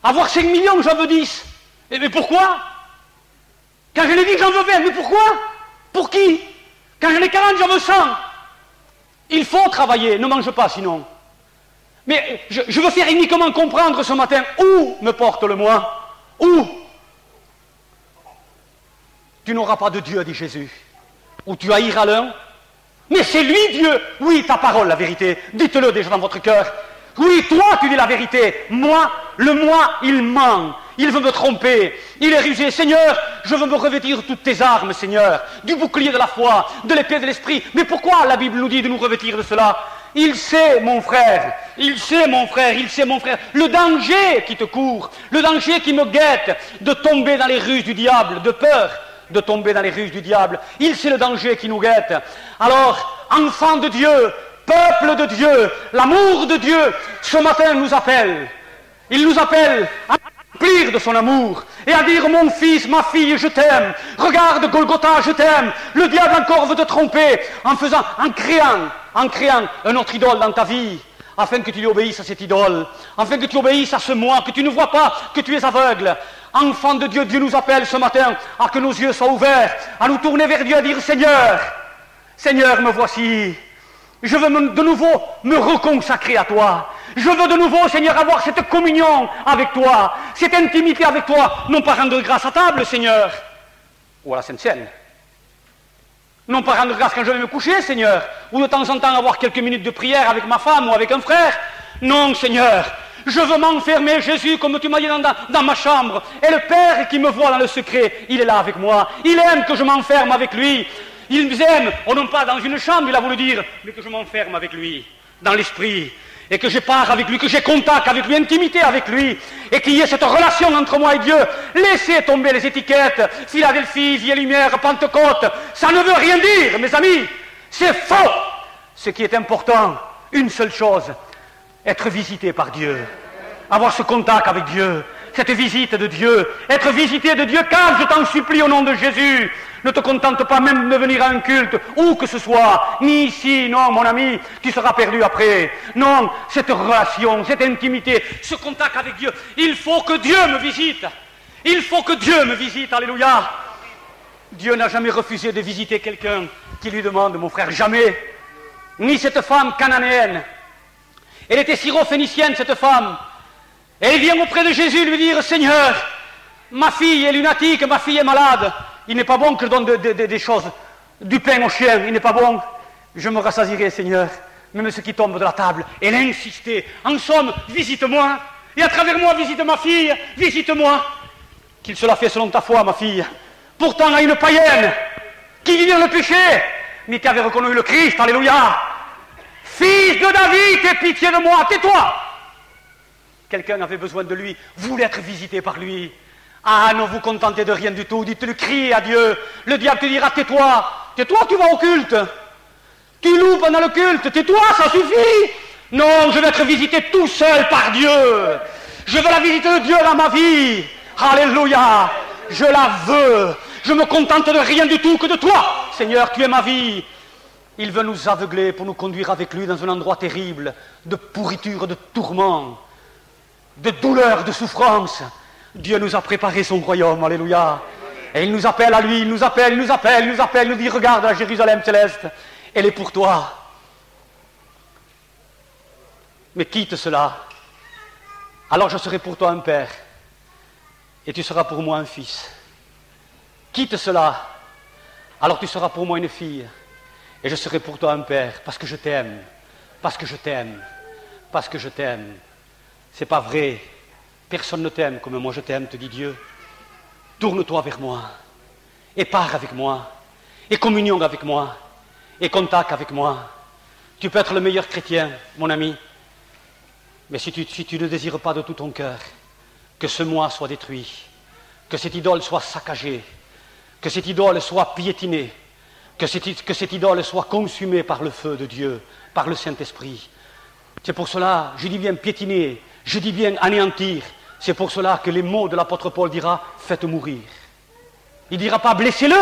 Avoir 5 millions, j'en veux 10. Mais pourquoi? Quand je l'ai dit, j'en veux 20. Mais pourquoi? Pour qui? Quand j'en ai 40, j'en veux 100. Il faut travailler, ne mange pas sinon. Mais je veux faire uniquement comprendre ce matin où me porte le moi. Où? Tu n'auras pas de Dieu, dit Jésus. Ou tu haïras l'un. Mais c'est lui Dieu. Oui, ta parole, la vérité. Dites-le déjà dans votre cœur. Oui, toi, tu dis la vérité. Moi, le moi, il ment. Il veut me tromper. Il est rusé. Seigneur, je veux me revêtir de toutes tes armes, Seigneur. Du bouclier de la foi, de l'épée de l'esprit. Mais pourquoi la Bible nous dit de nous revêtir de cela? Il sait, mon frère, il sait, mon frère, le danger qui te court, le danger qui me guette de tomber dans les ruses du diable, de peur de tomber dans les ruses du diable. Il sait le danger qui nous guette. Alors, enfants de Dieu, peuple de Dieu, l'amour de Dieu, ce matin nous appelle. Il nous appelle à remplir de son amour et à dire, mon fils, ma fille, je t'aime. Regarde Golgotha, je t'aime. Le diable encore veut te tromper en créant un autre idole dans ta vie, afin que tu lui obéisses à cette idole, afin que tu obéisses à ce moi, que tu ne vois pas, que tu es aveugle. Enfant de Dieu, Dieu nous appelle ce matin à que nos yeux soient ouverts, à nous tourner vers Dieu et dire, Seigneur, Seigneur, me voici. Je veux de nouveau me reconsacrer à toi. Je veux de nouveau, Seigneur, avoir cette communion avec toi, cette intimité avec toi, non pas rendre grâce à table, Seigneur, ou à la Sainte Seine. Non pas rendre grâce quand je vais me coucher, Seigneur, ou de temps en temps avoir quelques minutes de prière avec ma femme ou avec un frère. Non, Seigneur, je veux m'enfermer, Jésus, comme tu m'as dit dans ma chambre. Et le Père qui me voit dans le secret, il est là avec moi. Il aime que je m'enferme avec lui. Il aime, oh non pas dans une chambre, il a voulu dire, mais que je m'enferme avec lui, dans l'esprit, et que je pars avec lui, que j'ai contact avec lui, intimité avec lui, et qu'il y ait cette relation entre moi et Dieu. Laissez tomber les étiquettes, Philadelphie, Vie et Lumière, Pentecôte, ça ne veut rien dire, mes amis, c'est faux. Ce qui est important, une seule chose, être visité par Dieu, avoir ce contact avec Dieu, cette visite de Dieu, être visité de Dieu, car je t'en supplie au nom de Jésus. Ne te contente pas même de venir à un culte, où que ce soit, ni ici, non, mon ami, tu seras perdu après. Non, cette relation, cette intimité, ce contact avec Dieu, il faut que Dieu me visite. Il faut que Dieu me visite, alléluia. Dieu n'a jamais refusé de visiter quelqu'un qui lui demande, mon frère, jamais. Ni cette femme cananéenne. Elle était syro-phénicienne, cette femme. Et elle vient auprès de Jésus lui dire, Seigneur, ma fille est lunatique, ma fille est malade. Il n'est pas bon que je donne des choses, du pain aux chiens, il n'est pas bon. Je me rassasierai, Seigneur, même ce qui tombe de la table. Elle a insisté. En somme, visite-moi. Et à travers moi, visite ma fille, visite-moi. Qu'il se l'a fait selon ta foi, ma fille. Pourtant, à une païenne qui vivait dans le péché, mais qui avait reconnu le Christ, alléluia. Fils de David, aie pitié de moi, tais-toi. Quelqu'un avait besoin de lui, voulait être visité par lui. Ah, ne vous contentez de rien du tout, dites-le, criez à Dieu. Le diable te dira, tais-toi, tais-toi, tu vas au culte. Tu loues pendant le culte, tais-toi, ça suffit. Non, je vais être visité tout seul par Dieu. Je veux la visite de Dieu dans ma vie. Alléluia, je la veux. Je me contente de rien du tout que de toi. Seigneur, tu es ma vie. Il veut nous aveugler pour nous conduire avec lui dans un endroit terrible, de pourriture, de tourment, de douleur, de souffrance. Dieu nous a préparé son royaume, alléluia. Et il nous appelle à lui, il nous appelle, il nous appelle, il nous appelle, il nous dit, regarde la Jérusalem céleste, elle est pour toi. Mais quitte cela, alors je serai pour toi un père, et tu seras pour moi un fils. Quitte cela, alors tu seras pour moi une fille, et je serai pour toi un père, parce que je t'aime, parce que je t'aime, parce que je t'aime. C'est pas vrai. Personne ne t'aime comme moi je t'aime, te dit Dieu. Tourne-toi vers moi, et pars avec moi, et communion avec moi, et contact avec moi. Tu peux être le meilleur chrétien, mon ami, mais si tu ne désires pas de tout ton cœur que ce moi soit détruit, que cette idole soit saccagée, que cette idole soit piétinée, que cette idole soit consumée par le feu de Dieu, par le Saint-Esprit. C'est pour cela, je dis bien piétiner, je dis bien anéantir. C'est pour cela que les mots de l'apôtre Paul dira « faites mourir ». Il ne dira pas « blessez-le »,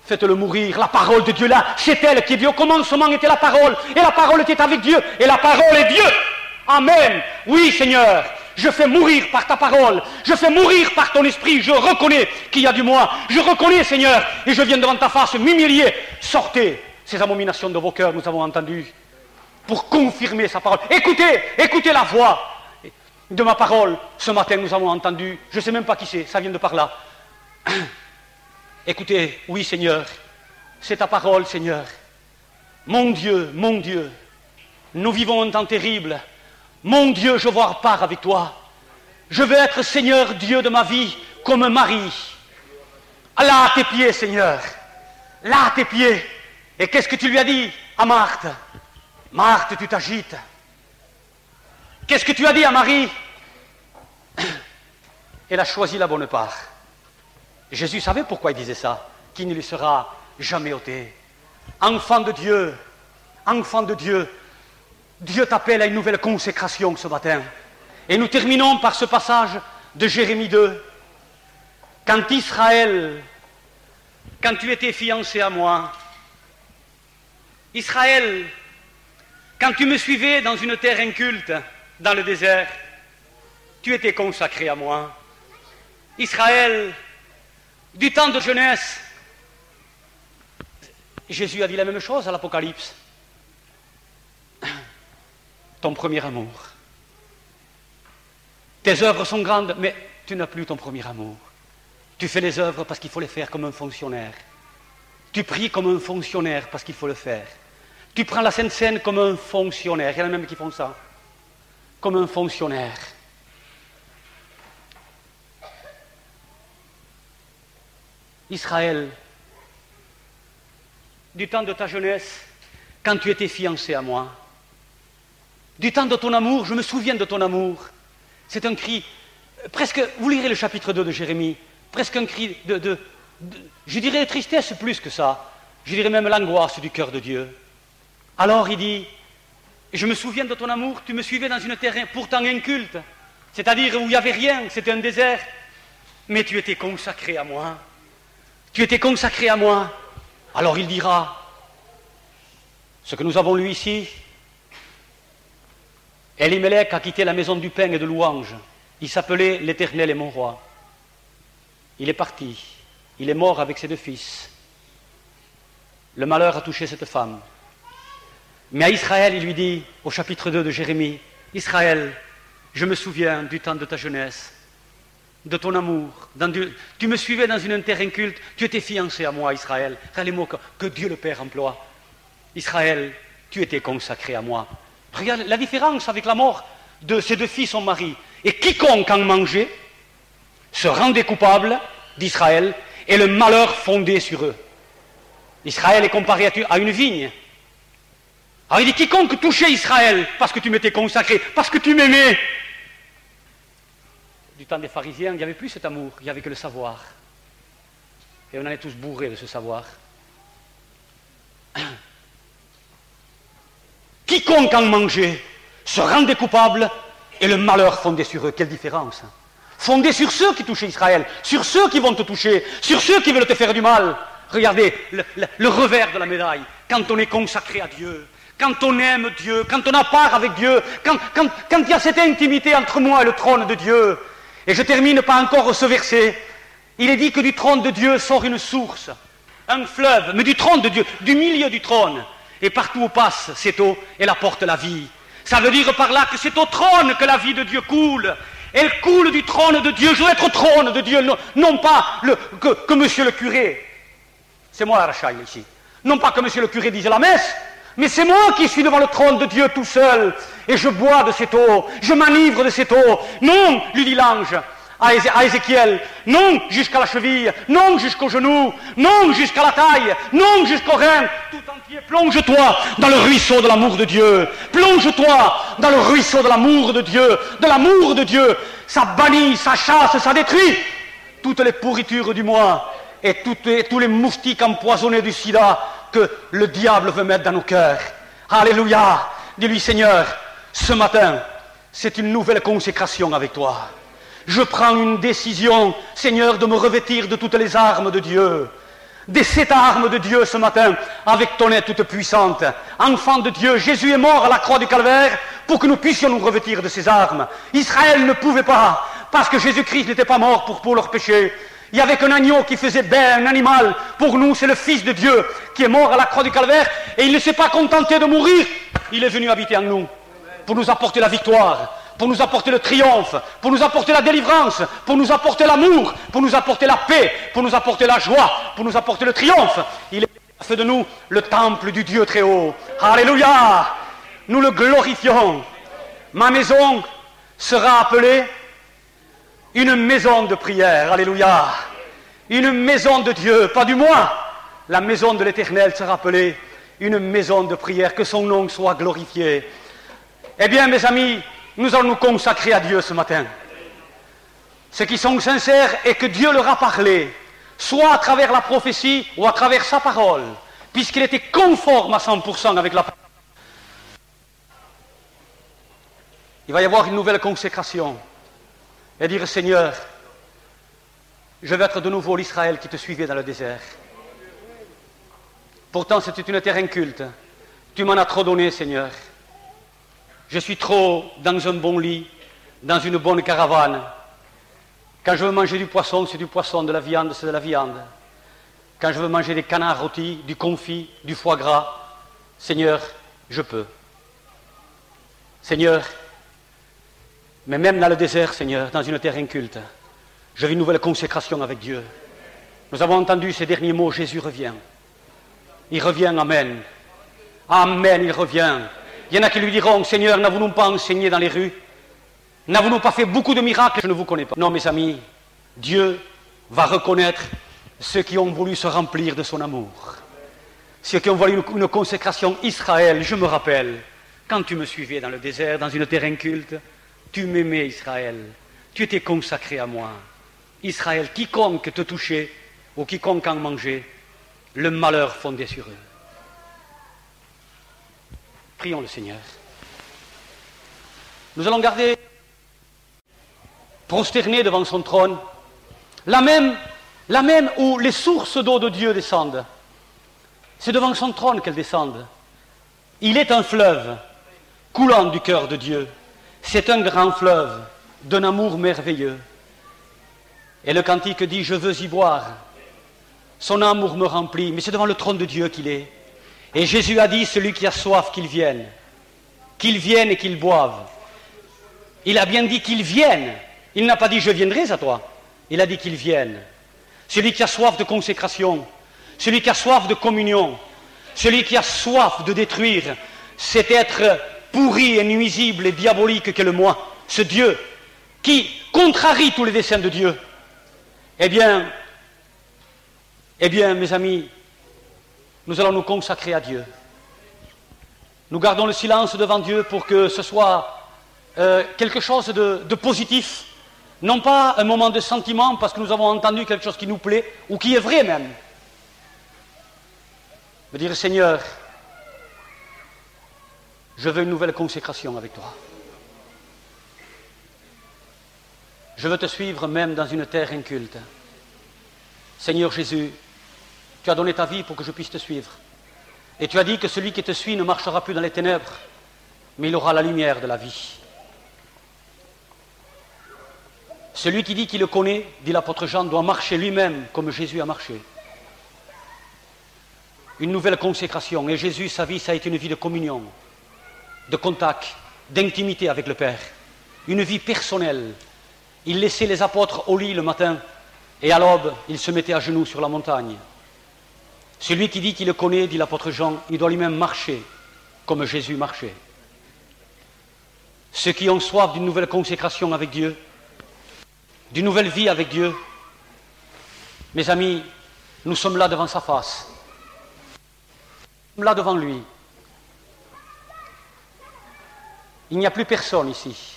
faites-le mourir. La parole de Dieu là, c'est elle qui est Dieu. Au commencement était la parole, et la parole était avec Dieu, et la parole est Dieu. Amen. Oui, Seigneur, je fais mourir par ta parole, je fais mourir par ton esprit, je reconnais qu'il y a du moi, je reconnais, Seigneur, et je viens devant ta face m'humilier. Sortez ces abominations de vos cœurs, nous avons entendu, pour confirmer sa parole. Écoutez, écoutez la voix de ma parole. Ce matin, nous avons entendu, je ne sais même pas qui c'est, ça vient de par là. Écoutez, oui, Seigneur, c'est ta parole, Seigneur. Mon Dieu, nous vivons un temps terrible. Mon Dieu, je veux avoir part avec toi. Je veux être Seigneur Dieu de ma vie, comme Marie. Là à tes pieds, Seigneur. Là à tes pieds. Et qu'est-ce que tu lui as dit à Marthe? Marthe, tu t'agites. Qu'est-ce que tu as dit à Marie? Elle a choisi la bonne part. Jésus savait pourquoi il disait ça, qui ne lui sera jamais ôté. Enfant de Dieu, Dieu t'appelle à une nouvelle consécration ce matin. Et nous terminons par ce passage de Jérémie 2. Quand Israël, quand tu étais fiancé à moi, Israël, quand tu me suivais dans une terre inculte, dans le désert, tu étais consacré à moi. Israël, du temps de jeunesse, Jésus a dit la même chose à l'Apocalypse. ton premier amour. Tes œuvres sont grandes, mais tu n'as plus ton premier amour. Tu fais les œuvres parce qu'il faut les faire comme un fonctionnaire. Tu pries comme un fonctionnaire parce qu'il faut le faire. Tu prends la Sainte Seine comme un fonctionnaire. Il y en a même qui font ça. Comme un fonctionnaire. Israël, du temps de ta jeunesse, quand tu étais fiancé à moi, du temps de ton amour, je me souviens de ton amour. C'est un cri, presque, vous lirez le chapitre 2 de Jérémie, presque un cri je dirais de tristesse plus que ça, je dirais même l'angoisse du cœur de Dieu. Alors il dit, je me souviens de ton amour, tu me suivais dans une terre pourtant inculte, c'est-à-dire où il n'y avait rien, c'était un désert, mais tu étais consacré à moi. Tu étais consacré à moi. Alors il dira, ce que nous avons lu ici, Elimelech a quitté la maison du pain et de louange. Il s'appelait l'Éternel est mon roi. Il est parti. Il est mort avec ses 2 fils. Le malheur a touché cette femme. Mais à Israël, il lui dit, au chapitre 2 de Jérémie, Israël, je me souviens du temps de ta jeunesse, de ton amour. Tu me suivais dans une terre inculte, tu étais fiancé à moi, Israël. Regardez les mots que Dieu le Père emploie. Israël, tu étais consacré à moi. Regarde la différence avec la mort de ses 2 fils, son mari. Et quiconque en mangeait se rendait coupable d'Israël et le malheur fondait sur eux. Israël est comparé à une vigne. Alors il dit, quiconque touchait Israël, parce que tu m'étais consacré, parce que tu m'aimais. Du temps des pharisiens, il n'y avait plus cet amour, il n'y avait que le savoir. Et on en est tous bourrés de ce savoir. Quiconque en mangeait se rendait coupable et le malheur fondait sur eux. Quelle différence! Fondait sur ceux qui touchaient Israël, sur ceux qui vont te toucher, sur ceux qui veulent te faire du mal. Regardez le revers de la médaille. Quand on est consacré à Dieu, quand on aime Dieu, quand on a part avec Dieu, quand il y a cette intimité entre moi et le trône de Dieu. Et je termine par encore ce verset. Il est dit que du trône de Dieu sort une source, un fleuve, mais du trône de Dieu, du milieu du trône. Et partout où passe cette eau, elle apporte la vie. Ça veut dire par là que c'est au trône que la vie de Dieu coule. Elle coule du trône de Dieu. Je veux être au trône de Dieu, non pas que monsieur le curé. C'est moi la Rachaï ici. Non pas que monsieur le curé dise la messe, mais c'est moi qui suis devant le trône de Dieu tout seul. Et je bois de cette eau, je m'enivre de cette eau. Non, lui dit l'ange à Ézéchiel, non jusqu'à la cheville, non jusqu'au genou, non jusqu'à la taille, non jusqu'au rein. Tout entier, plonge-toi dans le ruisseau de l'amour de Dieu. Plonge-toi dans le ruisseau de l'amour de Dieu. De l'amour de Dieu. Ça bannit, ça chasse, ça détruit toutes les pourritures du moi et tous les moustiques empoisonnés du sida que le diable veut mettre dans nos cœurs. Alléluia. Dis-lui, Seigneur, ce matin, c'est une nouvelle consécration avec toi. Je prends une décision, Seigneur, de me revêtir de toutes les armes de Dieu. De cette arme de Dieu ce matin, avec ton aide toute puissante. Enfant de Dieu, Jésus est mort à la croix du Calvaire pour que nous puissions nous revêtir de ces armes. Israël ne pouvait pas, parce que Jésus-Christ n'était pas mort pour leurs péchés. Il n'y avait qu'un agneau qui faisait un animal. Pour nous, c'est le Fils de Dieu qui est mort à la croix du Calvaire. Et il ne s'est pas contenté de mourir. Il est venu habiter en nous pour nous apporter la victoire, pour nous apporter le triomphe, pour nous apporter la délivrance, pour nous apporter l'amour, pour nous apporter la paix, pour nous apporter la joie, pour nous apporter le triomphe. Il a fait de nous le temple du Dieu très haut. Alléluia! Nous le glorifions. Ma maison sera appelée une maison de prière. Alléluia! Une maison de Dieu, pas du moi. La maison de l'Éternel sera appelée une maison de prière. Que son nom soit glorifié. Eh bien, mes amis, nous allons nous consacrer à Dieu ce matin. Ceux qui sont sincères et que Dieu leur a parlé, soit à travers la prophétie ou à travers sa parole, puisqu'il était conforme à 100% avec la parole. Il va y avoir une nouvelle consécration. Et dire, Seigneur, je vais être de nouveau l'Israël qui te suivait dans le désert. Pourtant, c'était une terre inculte. Tu m'en as trop donné, Seigneur. Je suis trop dans un bon lit, dans une bonne caravane. Quand je veux manger du poisson, c'est du poisson, de la viande, c'est de la viande. Quand je veux manger des canards rôtis, du confit, du foie gras, Seigneur, je peux. Seigneur, mais même dans le désert, Seigneur, dans une terre inculte, je vis une nouvelle consécration avec Dieu. Nous avons entendu ces derniers mots, Jésus revient. Il revient, amen. Amen, il revient. Il y en a qui lui diront, Seigneur, n'avons-nous pas enseigné dans les rues? N'avons-nous pas fait beaucoup de miracles? Je ne vous connais pas. Non, mes amis, Dieu va reconnaître ceux qui ont voulu se remplir de son amour. Ceux qui ont voulu une consécration. Israël, je me rappelle, quand tu me suivais dans le désert, dans une terre inculte, tu m'aimais, Israël. Tu étais consacré à moi. Israël, quiconque te touchait ou quiconque en mangeait, le malheur fondait sur eux. Prions le Seigneur. Nous allons garder prosterné devant son trône, la même où les sources d'eau de Dieu descendent. C'est devant son trône qu'elles descendent. Il est un fleuve coulant du cœur de Dieu. C'est un grand fleuve d'un amour merveilleux. Et le cantique dit, je veux y boire. Son amour me remplit, mais c'est devant le trône de Dieu qu'il est. Et Jésus a dit, celui qui a soif, qu'il vienne et qu'il boive. Il a bien dit qu'il vienne. Il n'a pas dit, je viendrai à toi. Il a dit qu'il vienne. Celui qui a soif de consécration, celui qui a soif de communion, celui qui a soif de détruire cet être pourri et nuisible et diabolique qu'est le moi, ce Dieu qui contrarie tous les desseins de Dieu. Eh bien, mes amis, nous allons nous consacrer à Dieu. Nous gardons le silence devant Dieu pour que ce soit quelque chose de positif, non pas un moment de sentiment parce que nous avons entendu quelque chose qui nous plaît ou qui est vrai même. Me dire, Seigneur, je veux une nouvelle consécration avec toi. Je veux te suivre même dans une terre inculte. Seigneur Jésus, tu as donné ta vie pour que je puisse te suivre. Et tu as dit que celui qui te suit ne marchera plus dans les ténèbres, mais il aura la lumière de la vie. Celui qui dit qu'il le connaît, dit l'apôtre Jean, doit marcher lui-même comme Jésus a marché. Une nouvelle consécration. Et Jésus, sa vie, ça a été une vie de communion, de contact, d'intimité avec le Père. Une vie personnelle. Il laissait les apôtres au lit le matin, et à l'aube, il se mettait à genoux sur la montagne. Celui qui dit qu'il le connaît, dit l'apôtre Jean, il doit lui-même marcher comme Jésus marchait. Ceux qui ont soif d'une nouvelle consécration avec Dieu, d'une nouvelle vie avec Dieu, mes amis, nous sommes là devant sa face. Nous sommes là devant lui. Il n'y a plus personne ici.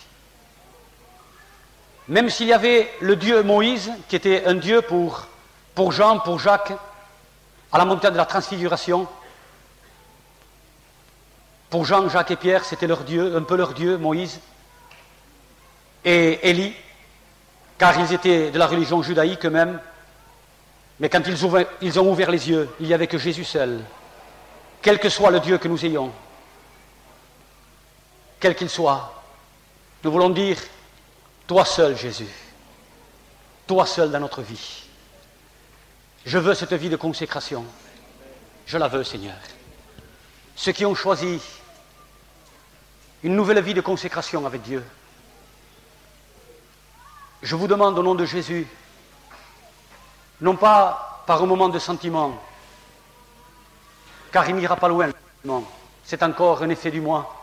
Même s'il y avait le Dieu Moïse, qui était un Dieu pour Jean, pour Jacques, à la montagne de la transfiguration, pour Jean, Jacques et Pierre, c'était leur Dieu, un peu leur Dieu, Moïse, et Élie, car ils étaient de la religion judaïque eux-mêmes, mais quand ils ont ouvert les yeux, il n'y avait que Jésus seul, quel que soit le Dieu que nous ayons, quel qu'il soit, nous voulons dire, toi seul Jésus, toi seul dans notre vie. Je veux cette vie de consécration, je la veux Seigneur. Ceux qui ont choisi une nouvelle vie de consécration avec Dieu, je vous demande au nom de Jésus, non pas par un moment de sentiment, car il n'ira pas loin, non, c'est encore un effet du moi.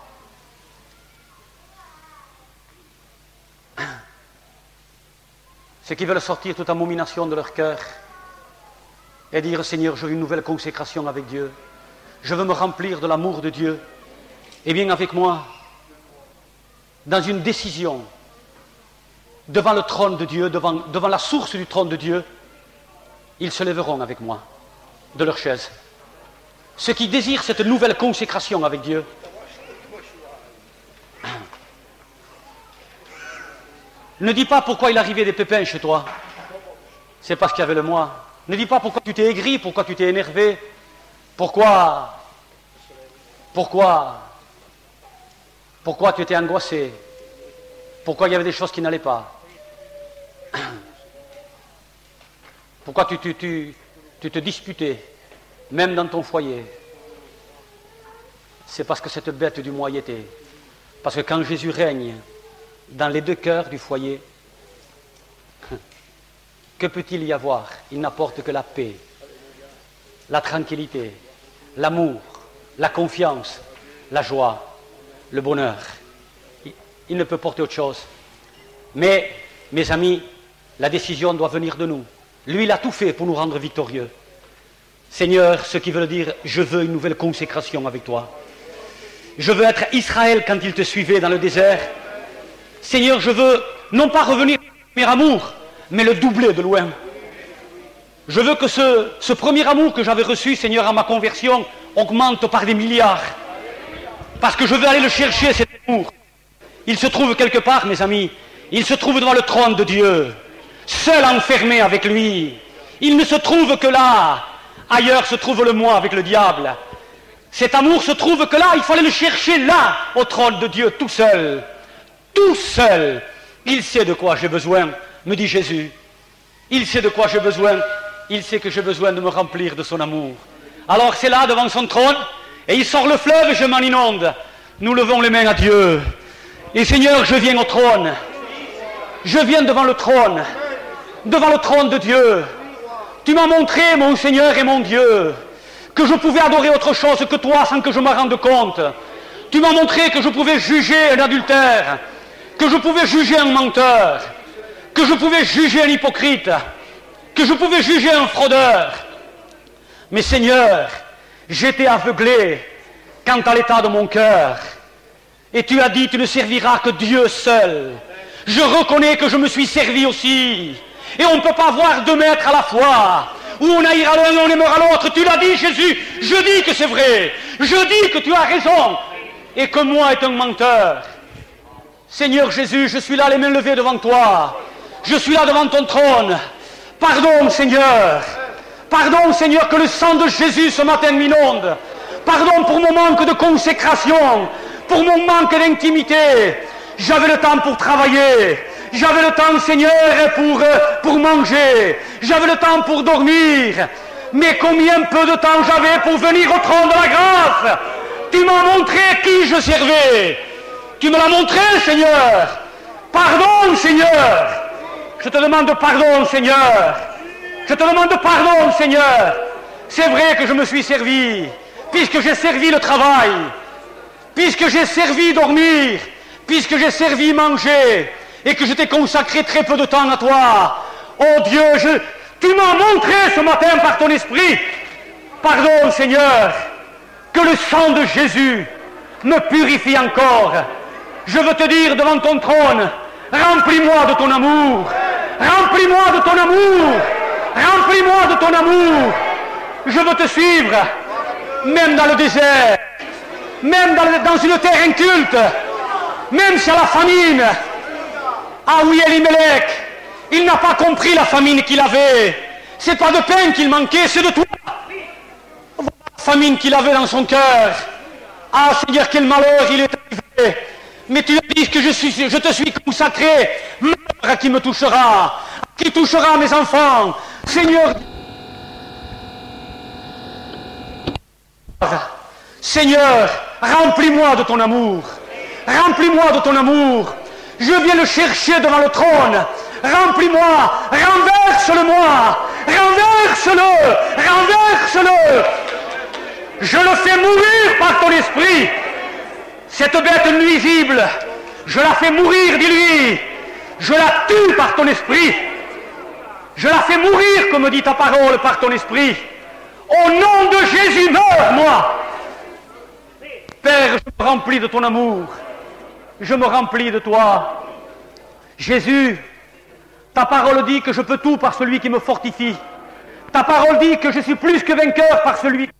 Ceux qui veulent sortir toute abomination de leur cœur et dire, Seigneur, je veux une nouvelle consécration avec Dieu, je veux me remplir de l'amour de Dieu, et bien avec moi, dans une décision, devant le trône de Dieu, devant la source du trône de Dieu, ils se lèveront avec moi de leur chaise. Ceux qui désirent cette nouvelle consécration avec Dieu, ne dis pas pourquoi il arrivait des pépins chez toi, c'est parce qu'il y avait le moi. Ne dis pas pourquoi tu t'es aigri, pourquoi tu t'es énervé, pourquoi tu étais angoissé, pourquoi il y avait des choses qui n'allaient pas. Pourquoi tu te disputais, même dans ton foyer. C'est parce que cette bête du moi y était. Parce que quand Jésus règne dans les deux cœurs du foyer, que peut-il y avoir? Il n'apporte que la paix, la tranquillité, l'amour, la confiance, la joie, le bonheur. Il ne peut porter autre chose. Mais, mes amis, la décision doit venir de nous. Lui, il a tout fait pour nous rendre victorieux. Seigneur, ce qui veut dire, je veux une nouvelle consécration avec toi. Je veux être Israël quand il te suivait dans le désert. Seigneur, je veux non pas revenir au premier amour, mais le doubler de loin. Je veux que ce premier amour que j'avais reçu, Seigneur, à ma conversion, augmente par des milliards. Parce que je veux aller le chercher, cet amour. Il se trouve quelque part, mes amis, il se trouve devant le trône de Dieu, seul enfermé avec lui. Il ne se trouve que là. Ailleurs se trouve le moi avec le diable. Cet amour se trouve que là, il faut aller le chercher là, au trône de Dieu, tout seul. Tout seul. Il sait de quoi j'ai besoin, me dit Jésus. Il sait de quoi j'ai besoin. Il sait que j'ai besoin de me remplir de son amour. Alors c'est là, devant son trône, et il sort le fleuve et je m'en inonde. Nous levons les mains à Dieu. Et Seigneur, je viens au trône. Je viens devant le trône de Dieu. Tu m'as montré, mon Seigneur et mon Dieu, que je pouvais adorer autre chose que toi sans que je me rende compte. Tu m'as montré que je pouvais juger un adultère, que je pouvais juger un menteur, que je pouvais juger un hypocrite, que je pouvais juger un fraudeur. Mais Seigneur, j'étais aveuglé quant à l'état de mon cœur. Et tu as dit, tu ne serviras que Dieu seul. Je reconnais que je me suis servi aussi. Et on ne peut pas voir deux maîtres à la fois. Où on haïra l'un et on aimera l'autre. Tu l'as dit, Jésus. Je dis que c'est vrai. Je dis que tu as raison. Et que moi est un menteur. Seigneur Jésus, je suis là les mains levées devant toi. Je suis là devant ton trône. Pardon, Seigneur. Pardon, Seigneur, que le sang de Jésus ce matin m'inonde. Pardon pour mon manque de consécration. Pour mon manque d'intimité. J'avais le temps pour travailler. J'avais le temps, Seigneur, pour manger. J'avais le temps pour dormir. Mais combien peu de temps j'avais pour venir au trône de la grâce. Tu m'as montré qui je servais. Tu me l'as montré, Seigneur. Pardon, Seigneur. Je te demande pardon, Seigneur. Je te demande pardon, Seigneur. C'est vrai que je me suis servi. Puisque j'ai servi le travail. Puisque j'ai servi dormir. Puisque j'ai servi manger. Et que je t'ai consacré très peu de temps à toi. Oh Dieu, tu m'as montré ce matin par ton esprit. Pardon, Seigneur, que le sang de Jésus me purifie encore. Je veux te dire devant ton trône, remplis-moi de ton amour. Remplis-moi de ton amour. Remplis-moi de ton amour. Je veux te suivre, même dans le désert, même dans une terre inculte, même si à la famine. Ah oui, Elimelech, il n'a pas compris la famine qu'il avait. C'est pas de pain qu'il manquait, c'est de toi. Voilà la famine qu'il avait dans son cœur. Ah Seigneur, quel malheur il est arrivé. Mais tu as dit que je te suis consacré. Malheur à qui me touchera, à qui touchera mes enfants. Seigneur, Seigneur, remplis-moi de ton amour. Remplis-moi de ton amour. Je viens le chercher devant le trône. Remplis-moi, renverse-le-moi, renverse-le, renverse-le. Je le fais mourir par ton esprit. Cette bête nuisible, je la fais mourir, dis-lui. Je la tue par ton esprit. Je la fais mourir, comme dit ta parole, par ton esprit. Au nom de Jésus, meurs-moi. Père, je me remplis de ton amour. Je me remplis de toi. Jésus, ta parole dit que je peux tout par celui qui me fortifie. Ta parole dit que je suis plus que vainqueur par celui qui